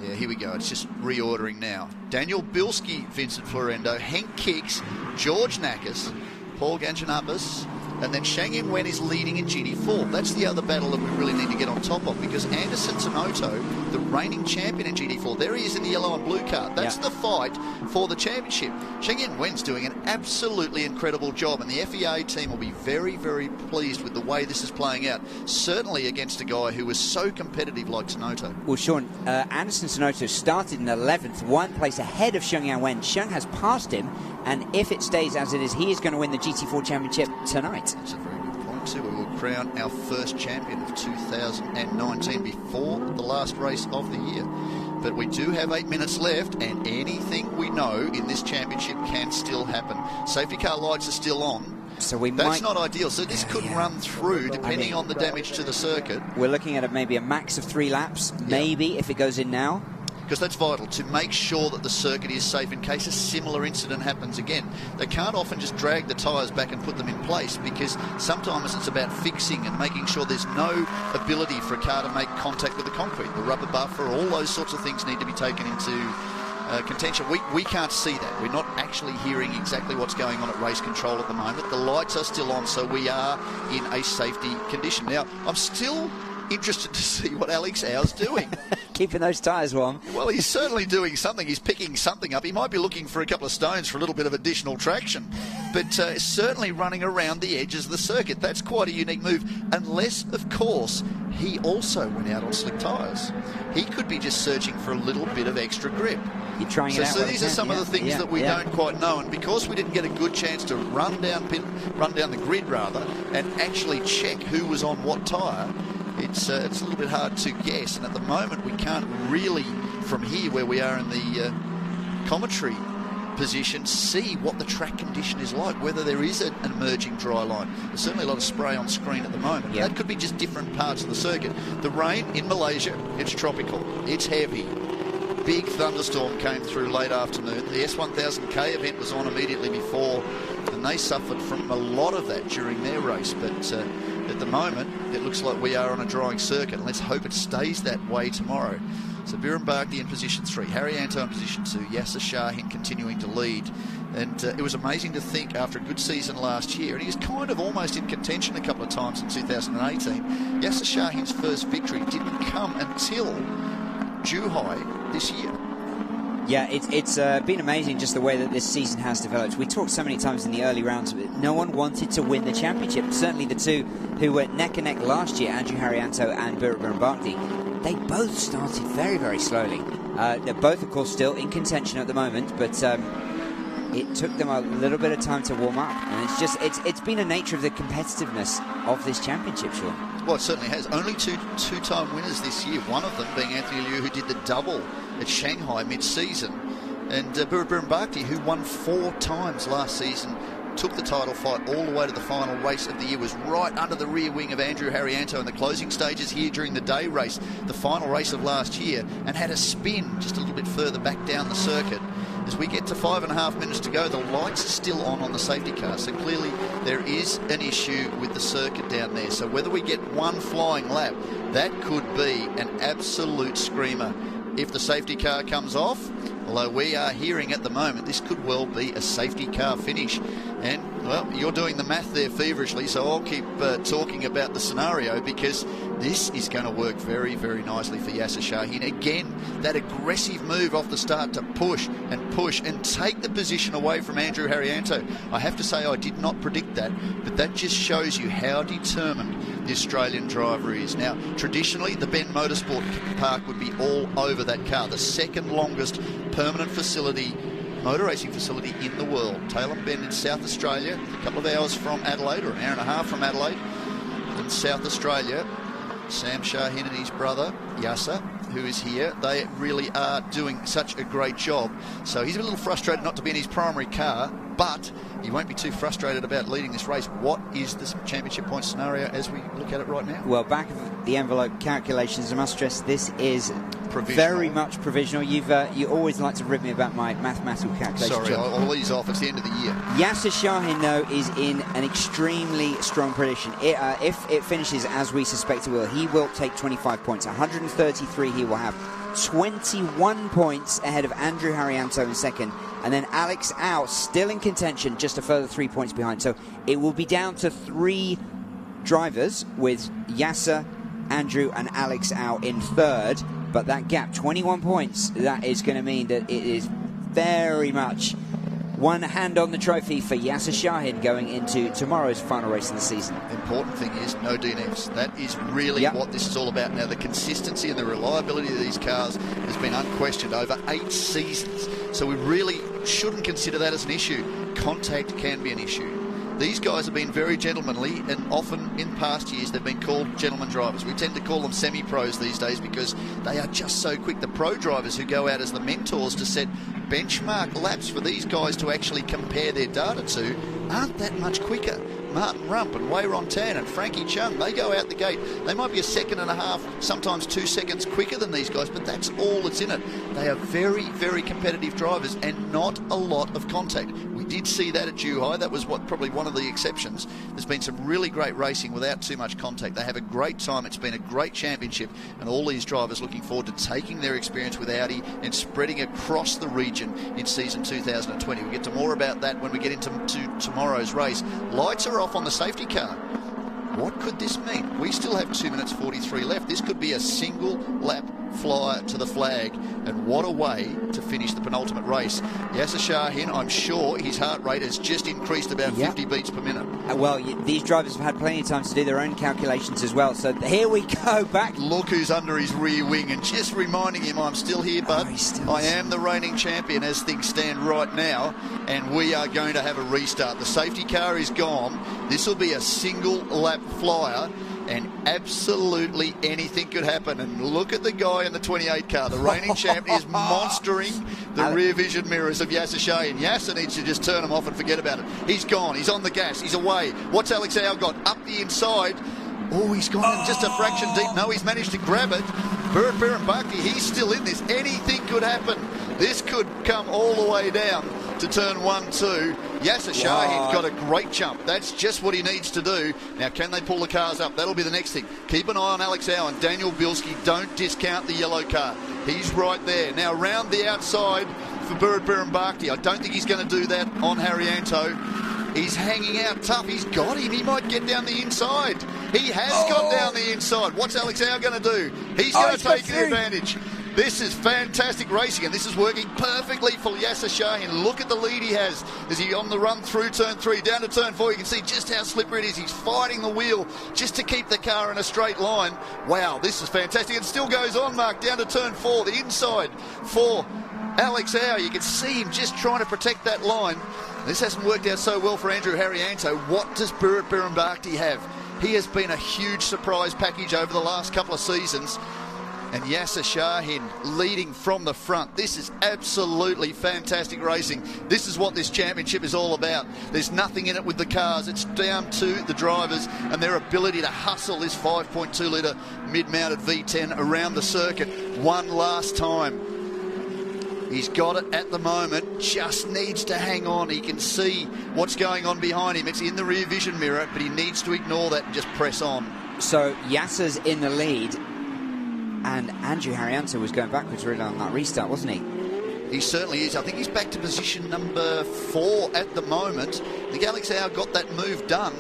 Yeah, here we go. It's just reordering now. Daniel Bilski, Vincent Florendo, Henk Kicks, George Nakas, Paul Ganjanapis, and then Shang Yin Wen is leading in GT4. That's the other battle that we really need to get on top of, because Anderson Tanoto, the reigning champion in GT4, there he is in the yellow and blue car. That's the fight for the championship. Shang Yin Wen's doing an absolutely incredible job, and the FEA team will be very, very pleased with the way this is playing out, certainly against a guy who was so competitive like Tanoto. Well, Sean, Anderson Tanoto started in 11th, one place ahead of Sheng Yang Wen. Sheng has passed him, and if it stays as it is, he is going to win the GT4 championship tonight. That's a very good point too. We will crown our first champion of 2019 before the last race of the year. But we do have 8 minutes left, and anything we know in this championship can still happen. Safety car lights are still on. So That's not ideal. So this could run through, depending on the damage to the circuit. We're looking at maybe a max of 3 laps, maybe, if it goes in now. Because that's vital, to make sure that the circuit is safe in case a similar incident happens again. They can't often just drag the tyres back and put them in place, because sometimes it's about fixing and making sure there's no ability for a car to make contact with the concrete. The rubber buffer, all those sorts of things need to be taken into contention. We can't see that. We're not actually hearing exactly what's going on at race control at the moment. The lights are still on, so we are in a safety condition. Now, I'm still interested to see what Alex Au's doing. Keeping those tyres warm. Well, he's certainly doing something. He's picking something up. He might be looking for a couple of stones for a little bit of additional traction, but certainly running around the edges of the circuit. That's quite a unique move, unless, of course, he also went out on slick tyres. He could be just searching for a little bit of extra grip. You're trying it out. So these are some of the things that we don't quite know, and because we didn't get a good chance to run down the grid rather, and actually check who was on what tyre, it's a little bit hard to guess. And at the moment we can't really, from here where we are in the commentary position, see what the track condition is like, whether there is an emerging dry line. There's certainly a lot of spray on screen at the moment. That could be just different parts of the circuit. The rain in Malaysia, it's tropical, it's heavy. Big thunderstorm came through late afternoon. The S1000K event was on immediately before, and they suffered from a lot of that during their race. But at the moment, it looks like we are on a drying circuit, and let's hope it stays that way tomorrow. So Birrenbachti in position 3, Haryanto in position 2, Yasser Shahin continuing to lead. And it was amazing to think, after a good season last year, and he was kind of almost in contention a couple of times in 2018, Yasser Shahin's first victory didn't come until Zhuhai this year. Yeah, it's been amazing just the way that this season has developed. We talked so many times in the early rounds, no one wanted to win the championship. Certainly the two who were neck and neck last year, Andrew Haryanto and Burritt Birrenbachti, they both started very, very slowly. They're both, of course, still in contention at the moment, but it took them a little bit of time to warm up. And it's been a nature of the competitiveness of this championship, Sean. Well, it certainly has. Only two-time winners this year, one of them being Anthony Liu, who did the double at Shanghai mid-season, and Burritt Birrenbachti, who won 4 times last season, took the title fight all the way to the final race of the year, was right under the rear wing of Andrew Haryanto in the closing stages here during the day race, the final race of last year, and had a spin just a little bit further back down the circuit. As we get to 5.5 minutes to go, the lights are still on the safety car, so clearly there is an issue with the circuit down there. So whether we get one flying lap, that could be an absolute screamer. If the safety car comes off, although we are hearing at the moment this could well be a safety car finish. And, well, you're doing the math there feverishly, so I'll keep talking about the scenario, because this is going to work very, very nicely for Yasser Shahin. Again, that aggressive move off the start to push and take the position away from Andrew Haryanto. I have to say I did not predict that, but that just shows you how determined the Australian driver is. Now, traditionally, the Bend Motorsport Park would be all over that car, the second longest permanent facility, motor racing facility in the world. Tailem Bend in South Australia, a couple of hours from Adelaide, or an hour and a half from Adelaide, in South Australia. Sam Shahin and his brother, Yasser, who is here. They really are doing such a great job. So he's a little frustrated not to be in his primary car, but he won't be too frustrated about leading this race. What is the championship point scenario as we look at it right now? Well, back of the envelope calculations, I must stress this is very much provisional. You always like to rib me about my mathematical calculations. Sorry, I'll ease off. It's the end of the year. Yasser Shahin, though, is in an extremely strong prediction. If it finishes as we suspect it will, he will take 25 points. 133 he will have. 21 points ahead of Andrew Haryanto in second. And then Alex Au still in contention, just a further 3 points behind. So it will be down to 3 drivers with Yasser, Andrew and Alex Au in third. But that gap, 21 points, that is going to mean that it is very much one hand on the trophy for Yasser Shahin going into tomorrow's final race of the season. The important thing is no DNFs. That is really what this is all about. Now, the consistency and the reliability of these cars has been unquestioned over 8 seasons. So we really shouldn't consider that as an issue. Contact can be an issue. These guys have been very gentlemanly, and often in past years they've been called gentleman drivers. We tend to call them semi-pros these days because they are just so quick. The pro drivers who go out as the mentors to set benchmark laps for these guys to actually compare their data to aren't that much quicker. Martin Rump and Wei Ron Tan and Frankie Chung, they go out the gate. They might be a second and a half, sometimes 2 seconds quicker than these guys, but that's all that's in it. They are very, very competitive drivers and not a lot of contact. We did see that at Zhuhai. That was probably one of the exceptions. There's been some really great racing without too much contact. They have a great time. It's been a great championship, and all these drivers looking forward to taking their experience with Audi and spreading across the region in season 2020. We'll get to more about that when we get into tomorrow's race. Lights are off on the safety car. What could this mean? We still have 2 minutes 43 left. This could be a single lap flyer to the flag, and what a way to finish the penultimate race. Yasser Shahin, I'm sure his heart rate has just increased about 50 beats per minute. Well, these drivers have had plenty of time to do their own calculations as well, so here we go back. Look who's under his rear wing, and just reminding him, I'm still here, bud. I am the reigning champion as things stand right now, and we are going to have a restart. The safety car is gone. This will be a single lap flyer, and absolutely anything could happen. And look at the guy in the 28 car. The reigning champ is monstering the rear vision mirrors of Yasser Shahin. Yasser needs to just turn them off and forget about it. He's gone. He's on the gas. He's away. What's Alex Au got? Up the inside. Oh, he's gone in just a fraction deep. No, he's managed to grab it. Burrit Birenbakhti, he's still in this. Anything could happen. This could come all the way down to turn 1-2. Yasser Shahin got a great jump. That's just what he needs to do. Now, can they pull the cars up? That'll be the next thing. Keep an eye on Alex Au and Daniel Bilski. Don't discount the yellow car. He's right there. Now, round the outside for Burrit Birenbakhti. I don't think he's going to do that on Haryanto. He's hanging out tough. He's got him. He might get down the inside. He has got down the inside. What's Alex Au going to do? He's going to take the advantage. This is fantastic racing, and this is working perfectly for Yasser Shahin. Look at the lead he has as he on the run through turn 3, down to turn 4. You can see just how slippery it is. He's fighting the wheel just to keep the car in a straight line. Wow, this is fantastic. It still goes on, Mark, down to turn 4, the inside for Alex Au. You can see him just trying to protect that line. This hasn't worked out so well for Andrew Haryanto. What does Burrit Birenbakhti have? He has been a huge surprise package over the last couple of seasons. And Yasser Shahin leading from the front. This is absolutely fantastic racing. This is what this championship is all about. There's nothing in it with the cars. It's down to the drivers and their ability to hustle this 5.2 litre mid-mounted V10 around the circuit one last time. He's got it at the moment, just needs to hang on. He can see what's going on behind him. It's in the rear vision mirror, but he needs to ignore that and just press on. So Yasser's in the lead, and Andrew Haryanto was going backwards really on that restart, wasn't he? He certainly is. I think he's back to position number 4 at the moment. I think Alex Au got that move done.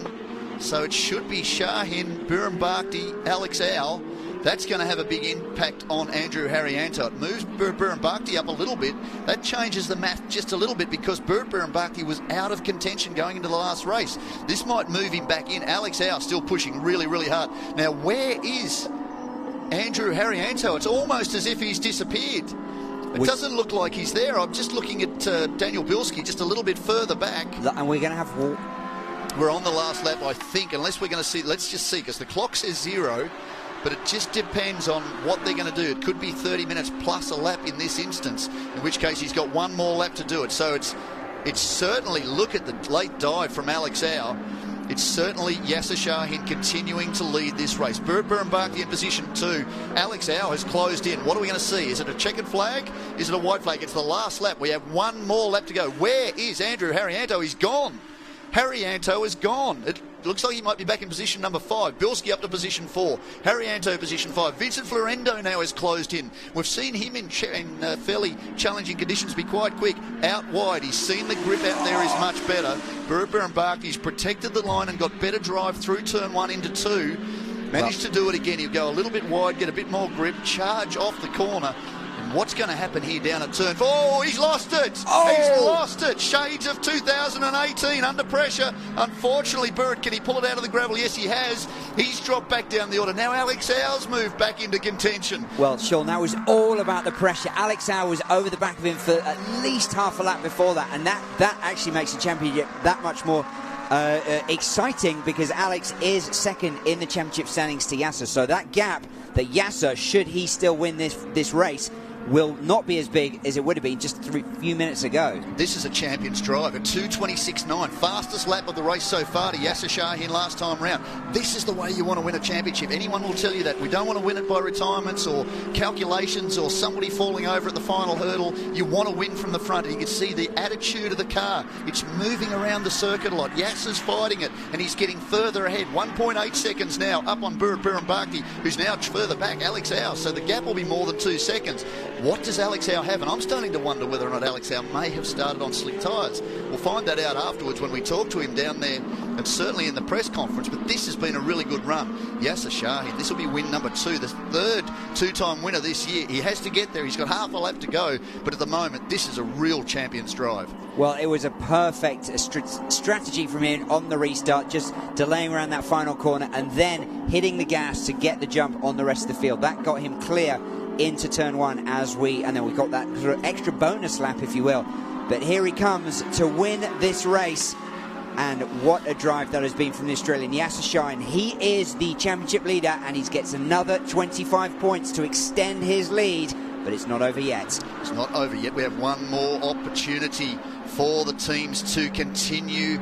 So it should be Shahin, Birenbakhti, Alex Au. That's going to have a big impact on Andrew Haryanto. It moves Burrit Birenbakhti up a little bit. That changes the math just a little bit because Burrit Birenbakhti was out of contention going into the last race. This might move him back in. Alex Au still pushing really, really hard. Now, where is Andrew Haryanto? It's almost as if he's disappeared. It doesn't look like he's there. I'm just looking at Daniel Bilski just a little bit further back. And we're going to have... We're on the last lap, I think, unless we're going to see... Let's just see, because the clock says 0. but it just depends on what they're going to do. It could be 30 minutes plus a lap in this instance, in which case he's got one more lap to do it. So it's certainly, look at the late dive from Alex Au. It's certainly Yasser Shahin continuing to lead this race. Burr Barkley in position 2. Alex Au has closed in. What are we going to see? Is it a checkered flag? Is it a white flag? It's the last lap. We have one more lap to go. Where is Andrew Haryanto? He's gone. Haryanto is gone. It looks like he might be back in position number 5. Bilski up to position 4. Haryanto position 5. Vincent Florendo now is closed in. We've seen him in fairly challenging conditions be quite quick. Out wide. He's seen the grip out there is much better. Burr and Barkley's protected the line and got better drive through turn 1 into 2. Managed to do it again. He'll go a little bit wide, get a bit more grip, charge off the corner. What's going to happen here down at turn 4? Oh, he's lost it. Oh. He's lost it. Shades of 2018 under pressure. Unfortunately, Burr, can he pull it out of the gravel? Yes, he has. He's dropped back down the order. Now Alex Au's moved back into contention. Well, Sean, that was all about the pressure. Alex Au was over the back of him for at least half a lap before that, and that actually makes the championship that much more exciting, because Alex is second in the championship standings to Yasser. So that gap that Yasser, should he still win this race, will not be as big as it would have been just a few minutes ago. This is a champion's drive, a 2:26.9, fastest lap of the race so far to Yasser Shahin last time round. This is the way you want to win a championship. Anyone will tell you that. We don't want to win it by retirements or calculations or somebody falling over at the final hurdle. You want to win from the front. And you can see the attitude of the car. It's moving around the circuit a lot. Yasser's fighting it, and he's getting further ahead. 1.8 seconds now up on Burr and Barkley, who's now further back, Alex Au. So the gap will be more than 2 seconds. What does Alex Au have? And I'm starting to wonder whether or not Alex Au may have started on slick tyres. We'll find that out afterwards when we talk to him down there, and certainly in the press conference. But this has been a really good run. Yasser Shahin, this will be win number 2, the third two-time winner this year. He has to get there. He's got half a lap to go. But at the moment, this is a real champion's drive. Well, it was a perfect strategy from him on the restart, just delaying around that final corner and then hitting the gas to get the jump on the rest of the field. That got him clear into turn 1 and then we got that sort of extra bonus lap, if you will. But here he comes to win this race, and what a drive that has been from the Australian Yasser Shahin. He is the championship leader, and he gets another 25 points to extend his lead, but it's not over yet. It's not over yet. We have one more opportunity for the teams to continue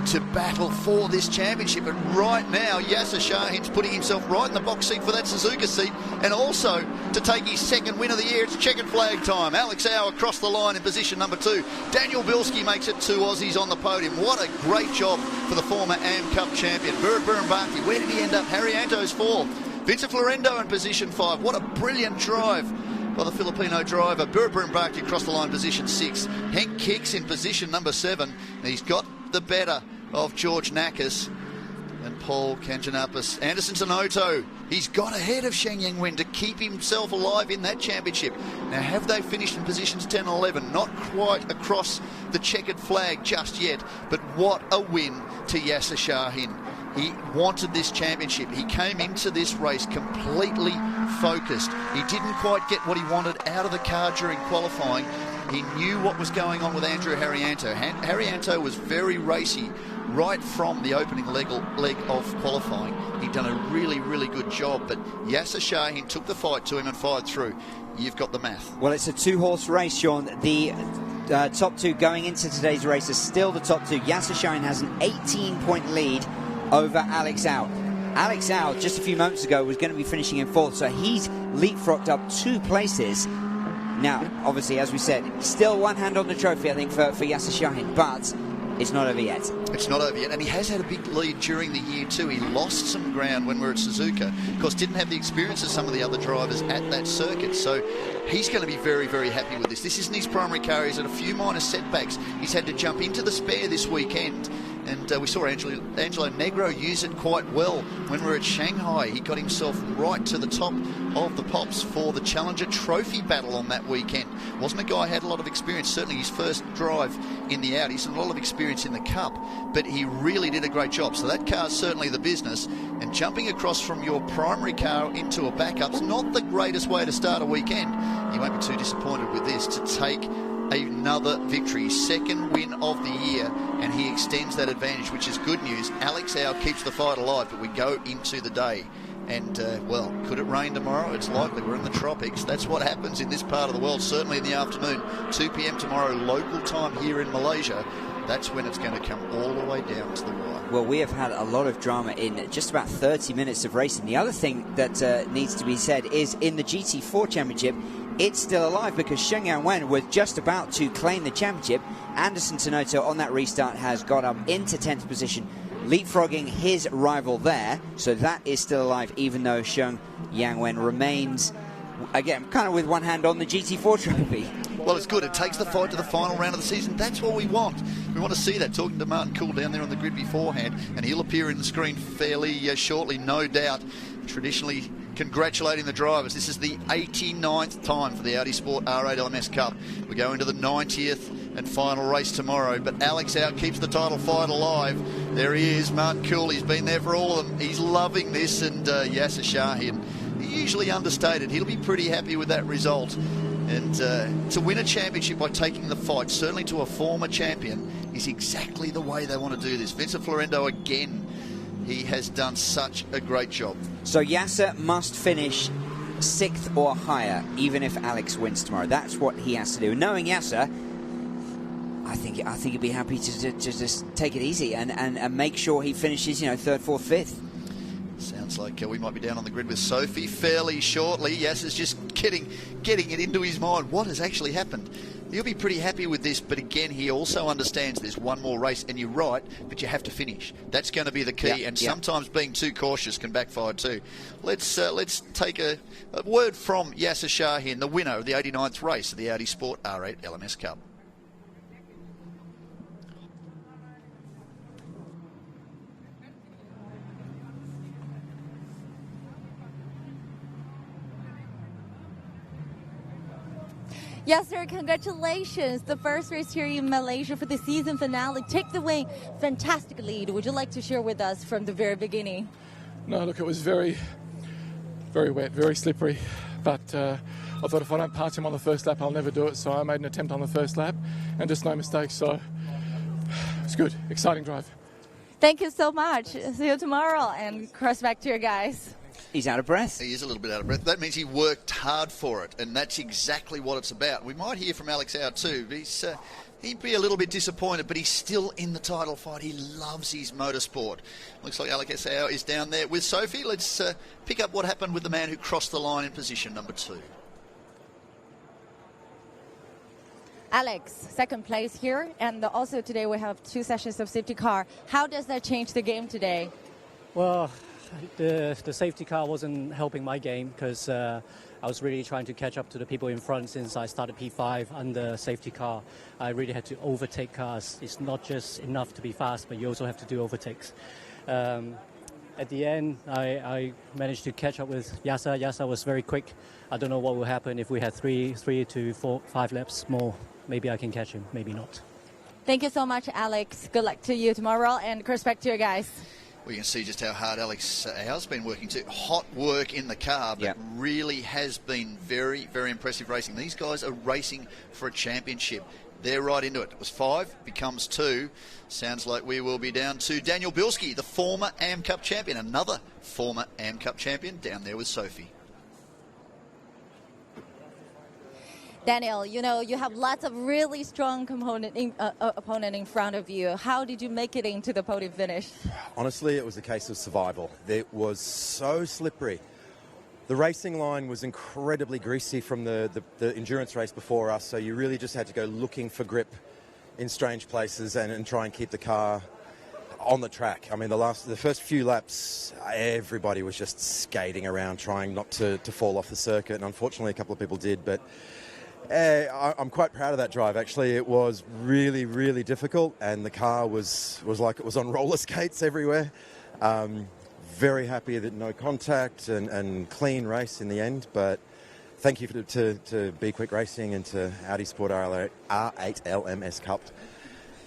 to battle for this championship. But right now, Yasser Shahin's putting himself right in the box seat for that Suzuka seat, and also to take his second win of the year. It's checkered flag time. Alex Au across the line in position number 2. Daniel Bilski makes it 2 Aussies on the podium. What a great job for the former AM Cup champion. Burr and Barkley, where did he end up? Haryanto's 4th. Vincent Florendo in position 5. What a brilliant drive by the Filipino driver. Burr and Barkley across the line, position 6. Henk Kicks in position number 7. He's got the better of George Nakas and Paul Kanjanapis. Anderson Sonoto, he's got ahead of Sheng Yang Wen to keep himself alive in that championship. Now, have they finished in positions 10 and 11? Not quite across the checkered flag just yet, but what a win to Yasser Shahin. He wanted this championship. He came into this race completely focused. He didn't quite get what he wanted out of the car during qualifying. He knew what was going on with Andrew Haryanto. Haryanto was very racy right from the opening leg of qualifying. He'd done a really, really good job, but Yasser Shahin took the fight to him and fired through. You've got the math. Well, it's a 2-horse race, Sean. The top 2 going into today's race are still the top 2. Yasser Shahin has an 18-point lead over Alex Au. Alex Au, just a few moments ago, was going to be finishing in 4th, so he's leapfrogged up 2 places. Now, obviously, as we said, still one hand on the trophy, I think, for Yasser Shahin, but it's not over yet. It's not over yet, and he has had a big lead during the year too. He lost some ground when we were at Suzuka. Of course, didn't have the experience of some of the other drivers at that circuit, so he's going to be very, very happy with this. This isn't his primary car. He's had a few minor setbacks. He's had to jump into the spare this weekend, and we saw Angelo Negro use it quite well when we were at Shanghai. He got himself right to the top of the pops for the Challenger Trophy battle on that weekend. Wasn't a guy who had a lot of experience, certainly his first drive in the Audi. He's had a lot of experience in the Cup, but he really did a great job. So that car's certainly the business, and jumping across from your primary car into a backup's not the greatest way to start a weekend. You won't be too disappointed with this to take another victory, second win of the year, and he extends that advantage, which is good news. Alex Au keeps the fight alive, but we go into the day, And, well, could it rain tomorrow? It's likely. We're in the tropics. That's what happens in this part of the world, certainly in the afternoon. 2 p.m. tomorrow, local time here in Malaysia. That's when it's going to come all the way down to the wire. Well, we have had a lot of drama in just about 30 minutes of racing. The other thing that needs to be said is in the GT4 Championship, it's still alive because Sheng Yang-wen was just about to claim the championship. Anderson Tenoto on that restart has got up into 10th position, leapfrogging his rival there. So that is still alive, even though Sheng Yang-wen remains, again, kind of with one hand on the GT4 trophy. Well, it's good. It takes the fight to the final round of the season. That's what we want. We want to see that. Talking to Martin Cool down there on the grid beforehand, and he'll appear in the screen fairly shortly, no doubt. Traditionally congratulating the drivers. This is the 89th time for the Audi Sport R8 LMS Cup. We go into the 90th and final race tomorrow, but Alex out keeps the title fight alive. There he is, Martin Cool. He's been there for all of them. He's loving this, and Yasser Shahin, usually understated. He'll be pretty happy with that result. And to win a championship by taking the fight, certainly to a former champion, is exactly the way they want to do this. Vincent Florendo again, he has done such a great job. So Yasser must finish 6th or higher, even if Alex wins tomorrow. That's what he has to do. Knowing Yasser, I think he'd be happy to just take it easy and make sure he finishes, 3rd, 4th, 5th. Sounds like we might be down on the grid with Sophie fairly shortly. Yasser's just getting it into his mind what has actually happened. He'll be pretty happy with this, but again, he also understands there's one more race, and you're right, but you have to finish. That's going to be the key, and sometimes being too cautious can backfire too. Let's take a word from Yasser Shahin, the winner of the 89th race of the Audi Sport R8 LMS Cup. Yes, sir. Congratulations. The first race here in Malaysia for the season finale. Take the win. Fantastic lead. Would you like to share with us from the very beginning? No, look, it was very, very wet, very slippery. But I thought if I don't pass him on the first lap, I'll never do it. So I made an attempt on the first lap and just no mistakes. So it's good. Exciting drive. Thank you so much. See you tomorrow and cross back to your guys. He's out of breath. He is a little bit out of breath. That means he worked hard for it, and that's exactly what it's about. We might hear from Alex out too. He'd be a little bit disappointed, but he's still in the title fight. He loves his motorsport. Looks like Alex is down there with Sophie. Let's pick up what happened with the man who crossed the line in position number 2. Alex, second place here, and also today we have 2 sessions of safety car. How does that change the game today? Well, the safety car wasn't helping my game because I was really trying to catch up to the people in front since I started P5 under safety car. I really had to overtake cars. It's not just enough to be fast, but you also have to do overtakes. At the end, I managed to catch up with Yasser. Yasser was very quick. I don't know what will happen if we had 3 to 4, 5 laps more. Maybe I can catch him, maybe not. Thank you so much, Alex. Good luck to you tomorrow, and respect to you guys. We can see just how hard Alex has been working too. Hot work in the car, but really has been very, very impressive racing. These guys are racing for a championship. They're right into it. It was 5, becomes 2. Sounds like we will be down to Daniel Bilski, the former AM Cup champion. Another former AM Cup champion down there with Sophie. Daniel, you have lots of really strong opponent in front of you. How did you make it into the podium finish? Honestly, it was a case of survival. It was so slippery. The racing line was incredibly greasy from the endurance race before us, so you really just had to go looking for grip in strange places and try and keep the car on the track. I mean, the first few laps, everybody was just skating around trying not to fall off the circuit, and unfortunately a couple of people did, but I'm quite proud of that drive, actually. It was really, really difficult, and the car was like it was on roller skates everywhere. Very happy that no contact and clean race in the end, but thank you to Be Quick Racing and to Audi Sport R8 LMS Cup.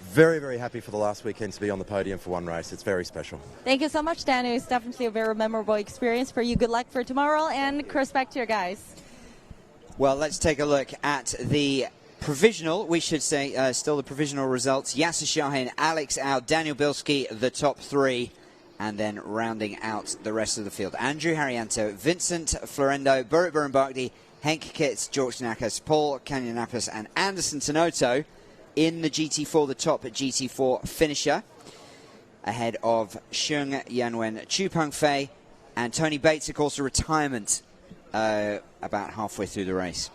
Very, very happy for the last weekend to be on the podium for one race. It's very special. Thank you so much, Daniel. It's definitely a very memorable experience for you. Good luck for tomorrow, and respect to your guys. Well, let's take a look at the provisional, we should say, still the provisional results. Yasser Shahin, Alex out, Daniel Bilski, the top 3. and then rounding out the rest of the field. Andrew Haryanto, Vincent Florendo, Burrit Birenbarkdi, Henk Kitts, George Nakas, Paul Kanyanapis, and Anderson Tenoto in the GT4, the top GT4 finisher, ahead of Shung Yanwen, Chupeng Fei, and Tony Bates, of course, a retirement about halfway through the race.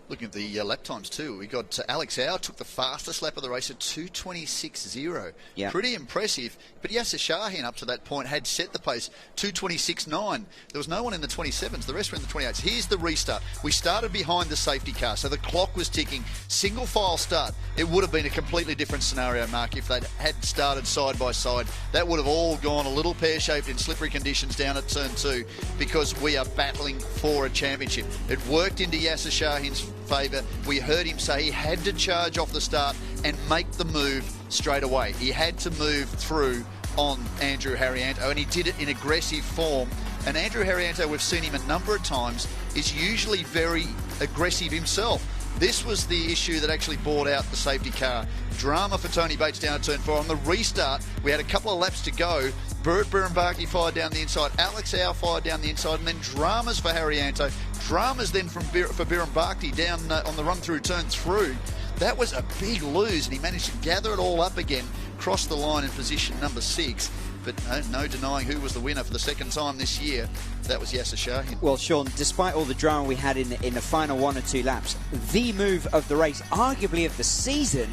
Looking at the lap times too, we got Alex Au took the fastest lap of the race at 2:26.0. Yeah. Pretty impressive. But Yasser Shahin up to that point had set the pace 2:26.9. There was no one in the 27s. The rest were in the 28s. Here's the restart. We started behind the safety car, so the clock was ticking. Single file start. It would have been a completely different scenario, Mark, if they had started side by side. That would have all gone a little pear-shaped in slippery conditions down at turn 2, because we are battling for a championship. It worked into Yasser Shahin's favour. We heard him say he had to charge off the start and make the move straight away. He had to move through on Andrew Haryanto, and he did it in aggressive form. And Andrew Haryanto, we've seen him a number of times, is usually very aggressive himself. This was the issue that actually brought out the safety car. Drama for Tony Bates down at turn 4. On the restart, we had a couple of laps to go. Burrit Birenbarkdi fired down the inside. Alex Au fired down the inside. And then dramas for Haryanto. Dramas then for Birenbarkdi down on the run through turn 3. That was a big lose, and he managed to gather it all up again, cross the line in position number 6. But no denying who was the winner for the second time this year. That was Yasser Shahin. Well, Sean, despite all the drama we had in the final 1 or 2 laps, the move of the race, arguably of the season,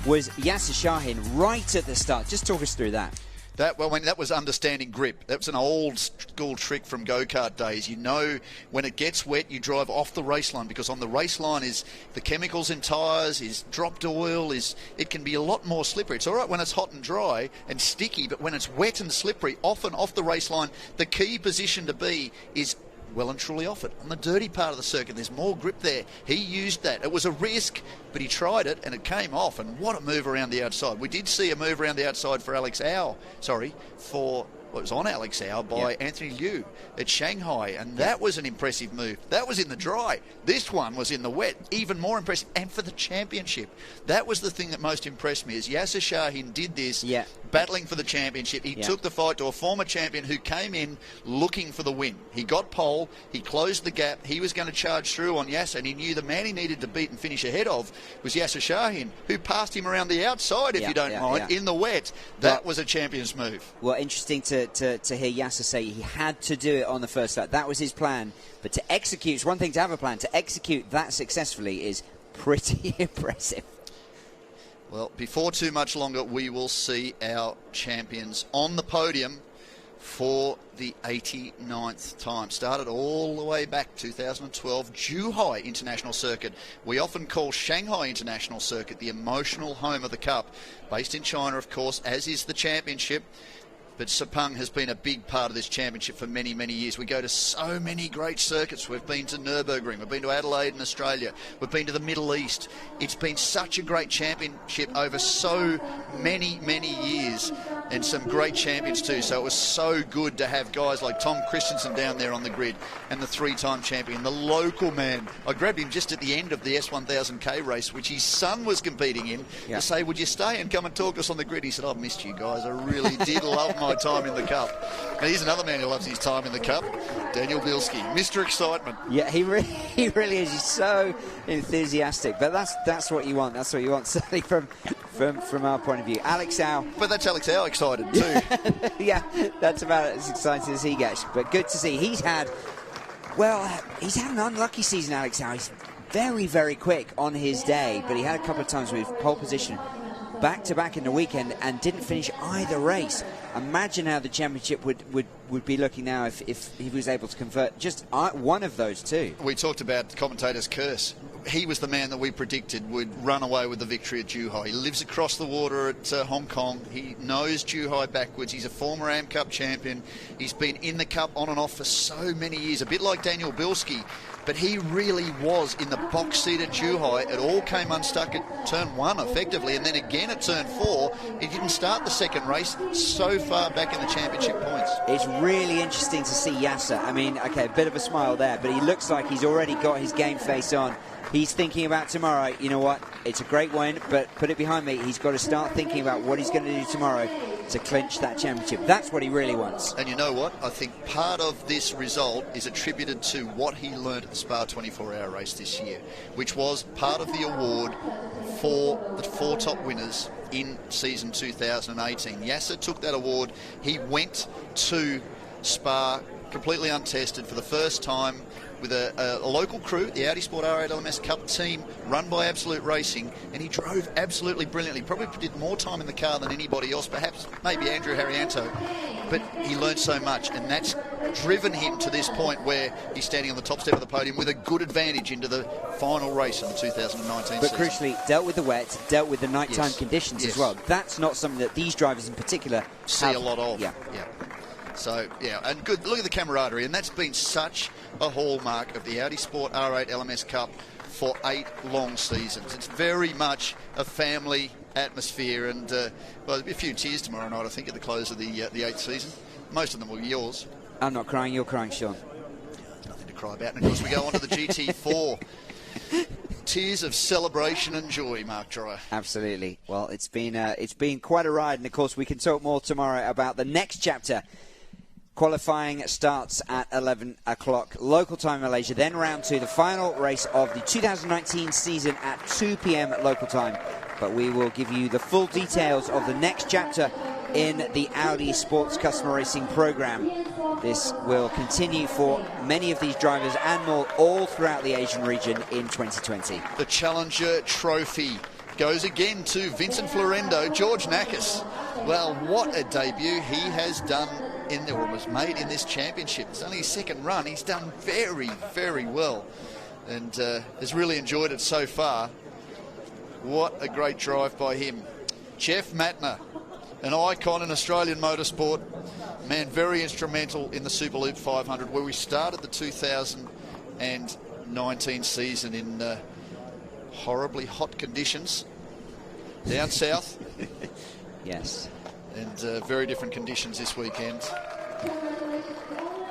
was Yasser Shahin right at the start. Just talk us through that. That was understanding grip. That was an old school trick from go-kart days. You know, when it gets wet, you drive off the race line, because on the race line is the chemicals in tyres, is dropped oil, it can be a lot more slippery. It's all right when it's hot and dry and sticky, but when it's wet and slippery, often off the race line, the key position to be is well and truly off it. On the dirty part of the circuit, there's more grip there. He used that. It was a risk, but he tried it, and it came off. And what a move around the outside. We did see a move around the outside for what was on Alex Au by Anthony Liu at Shanghai, and that was an impressive move. That was in the dry. This one was in the wet, even more impressive. And for the championship, that was the thing that most impressed me, is Yasser Shahin did this battling for the championship. He took the fight to a former champion who came in looking for the win. He got pole, he closed the gap, he was going to charge through on Yasser, and he knew the man he needed to beat and finish ahead of was Yasser Shahin, who passed him around the outside, if you don't mind, in the wet. That was a champion's move. Well, interesting to hear Yasser say he had to do it on the first lap. That was his plan. But to execute, it's one thing to have a plan. To execute that successfully is pretty impressive. Well, before too much longer, we will see our champions on the podium for the 89th time. Started all the way back 2012, Zhuhai International Circuit. We often call Shanghai International Circuit the emotional home of the Cup. Based in China, of course, as is the championship. But Sepang has been a big part of this championship for many, many years. We go to so many great circuits. We've been to Nürburgring, we've been to Adelaide in Australia, we've been to the Middle East. It's been such a great championship over so many, many years, and some great champions too. So it was so good to have guys like Tom Christensen down there on the grid, and the 3-time champion, the local man. I grabbed him just at the end of the S1000K race, which his son was competing in, to say, would you stay and come and talk to us on the grid? He said, I've missed you guys. I really did love my time in the Cup. And here's another man who loves his time in the Cup, Daniel Bielski, Mr. Excitement. Yeah, he really is. He's so enthusiastic. But that's what you want. That's what you want, certainly from our point of view. Alex Au. But that's Alex Au excited too. Yeah, that's about as excited as he gets. But good to see. He's had an unlucky season, Alex Au. He's very, very quick on his day, but he had a couple of times with pole position back-to-back in the weekend and didn't finish either race. Imagine how the championship would be looking now if he was able to convert just one of those two. We talked about the commentator's curse. He was the man that we predicted would run away with the victory at Zhuhai. He lives across the water at Hong Kong. He knows Zhuhai backwards. He's a former AM Cup champion. He's been in the Cup on and off for so many years, a bit like Daniel Bielski. But he really was in the box seat at Zhuhai. It all came unstuck at turn 1, effectively, and then again at turn 4. He didn't start the second race so far back in the championship points. It's really interesting to see Yasser. I mean, okay, a bit of a smile there, but he looks like he's already got his game face on. He's thinking about tomorrow. You know what? It's a great win, but put it behind me. He's got to start thinking about what he's going to do tomorrow. to clinch that championship. That's what he really wants. And you know what? I think part of this result is attributed to what he learned at the Spa 24-hour race this year, which was part of the award for the 4 top winners in season 2018. Yasser took that award. He went to Spa completely untested for the first time with a local crew, the Audi Sport R8 LMS Cup team run by Absolute Racing, and he drove absolutely brilliantly. Probably did more time in the car than anybody else, perhaps maybe Andrew Harrianto, but he learned so much, and that's driven him to this point where he's standing on the top step of the podium with a good advantage into the final race of the 2019 But season. crucially, dealt with the wet, dealt with the nighttime conditions as well. That's not something that these drivers in particular see a lot of. Yeah. So, yeah, and good. Look at the camaraderie, and that's been such a hallmark of the Audi Sport R8 LMS Cup for 8 long seasons. It's very much a family atmosphere, and well, there'll be a few tears tomorrow night, I think, at the close of the 8th season. Most of them will be yours. I'm not crying, you're crying, Sean. Nothing to cry about. And of course, we go on to the GT4. Tears of celebration and joy, Mark Dreyer. Absolutely. Well, it's been quite a ride, and of course we can talk more tomorrow about the next chapter. Qualifying starts at 11 o'clock local time in Malaysia, then round 2, the final race of the 2019 season at 2 p.m. local time. But we will give you the full details of the next chapter in the Audi Sports Customer Racing program. This will continue for many of these drivers and more all throughout the Asian region in 2020. The Challenger Trophy goes again to Vincent Florendo, George Nakas. Well, what a debut he has done was made in this championship. It's only his second run. He's done very, very well, and has really enjoyed it so far. What a great drive by him. Jeff Matner, an icon in Australian motorsport, man, very instrumental in the Super Loop 500, where we started the 2019 season in horribly hot conditions down south. Yes. And very different conditions this weekend.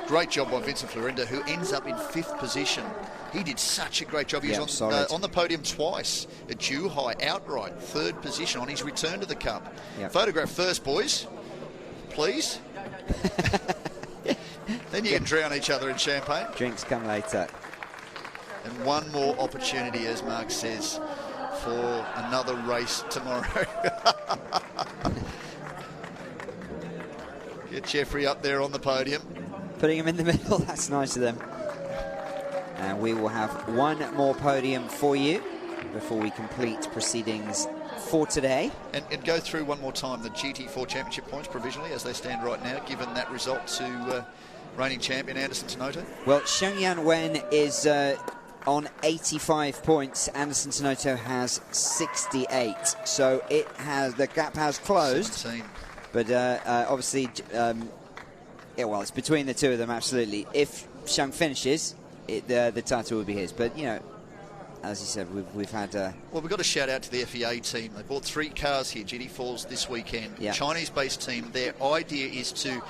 Great job by Vincent Florendo, who ends up in 5th position. He did such a great job. He was on the podium twice at Zhuhai, outright 3rd position on his return to the Cup. Yep. Photograph first, boys, please. Then you can drown each other in champagne. Drinks come later. And one more opportunity, as Mark says, for another race tomorrow. Get Jeffrey up there on the podium. Putting him in the middle, that's nice of them. And we will have one more podium for you before we complete proceedings for today. And go through one more time the GT4 Championship points provisionally as they stand right now, given that result to reigning champion Anderson Tenoto. Well, Xiangyan Wen is on 85 points. Anderson Tenoto has 68. So the gap has closed. 17. But obviously, it's between the two of them, absolutely. If Xiang finishes, the title will be his. But, as you said, we've had... Well, we've got to shout out to the FEA team. They bought 3 cars here, GT4s, this weekend. Yeah. Chinese-based team. Their idea is to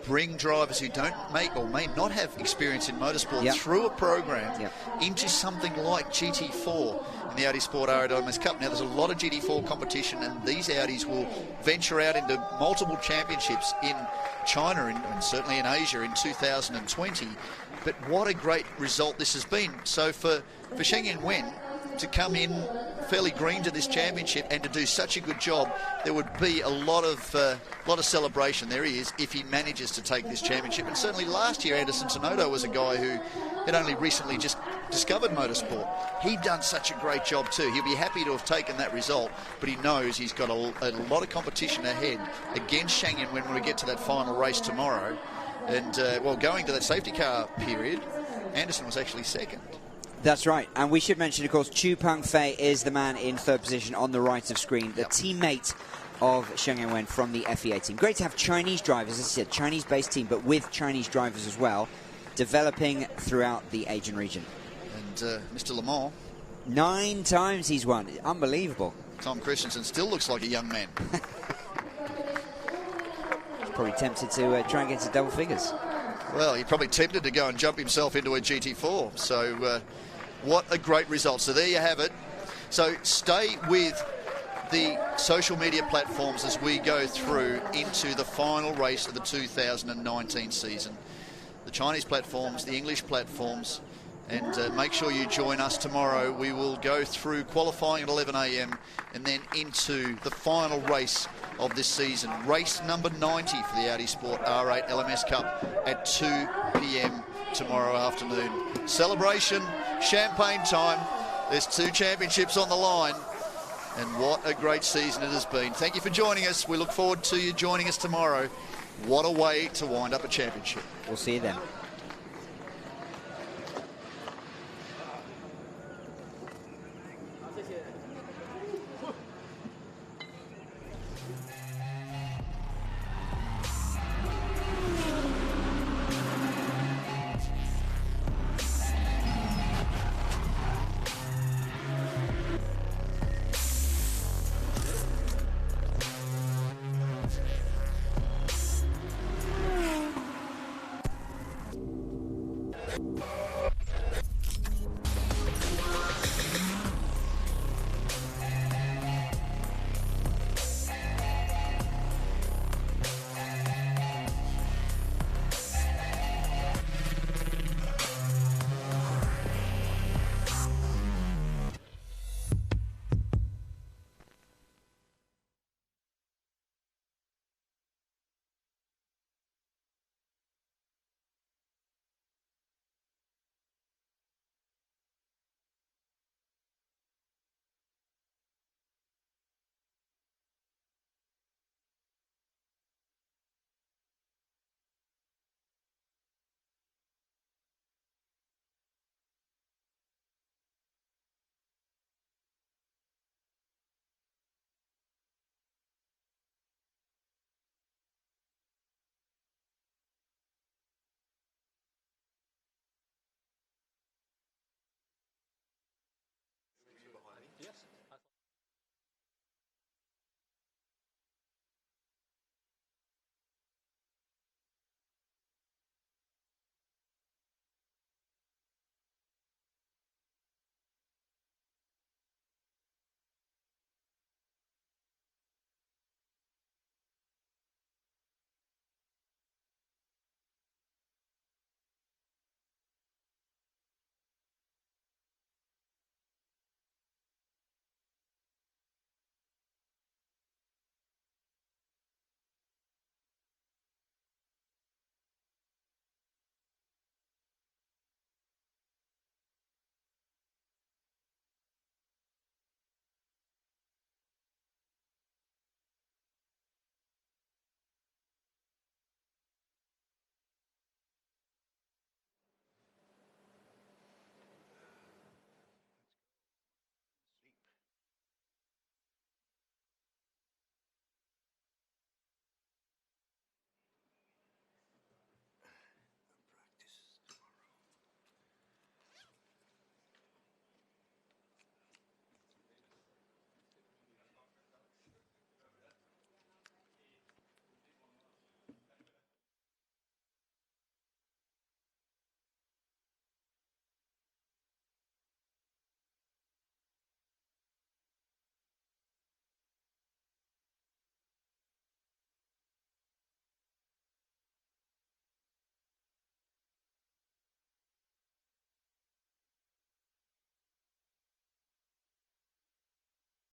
bring drivers who don't make or may not have experience in motorsport through a program into something like GT4 in the Audi Sport R8 LMS Cup. Now, there's a lot of GT4 competition, and these Audis will venture out into multiple championships in China and certainly in Asia in 2020. But what a great result this has been. So for Xiangyan Wen to come in fairly green to this championship and to do such a good job, there would be a lot of celebration. There he is if he manages to take this championship. And certainly last year, Anderson Tenoto was a guy who had only recently just discovered motorsport. He'd done such a great job too. He'll be happy to have taken that result, but he knows he's got a lot of competition ahead against Xiangyan when we get to that final race tomorrow. And, going to that safety car period, Anderson was actually second. That's right. And we should mention, of course, Chu Peng Fei is the man in 3rd position on the right of screen, the teammate of Xiangyan Wen from the FEA team. Great to have Chinese drivers, as I said, Chinese-based team, but with Chinese drivers as well, developing throughout the Asian region. And Mr. Le Mans, 9 times he's won. Unbelievable. Tom Christensen still looks like a young man. Probably tempted to try and get to double figures. Well, he's probably tempted to go and jump himself into a GT4. So what a great result. So there you have it. So stay with the social media platforms as we go through into the final race of the 2019 season. The Chinese platforms, the English platforms, and make sure you join us tomorrow. We will go through qualifying at 11 a.m. and then into the final race of this season. Race number 90 for the Audi Sport R8 LMS Cup at 2 p.m. tomorrow afternoon. Celebration, champagne time. There's 2 championships on the line. And what a great season it has been. Thank you for joining us. We look forward to you joining us tomorrow. What a way to wind up a championship. We'll see you then.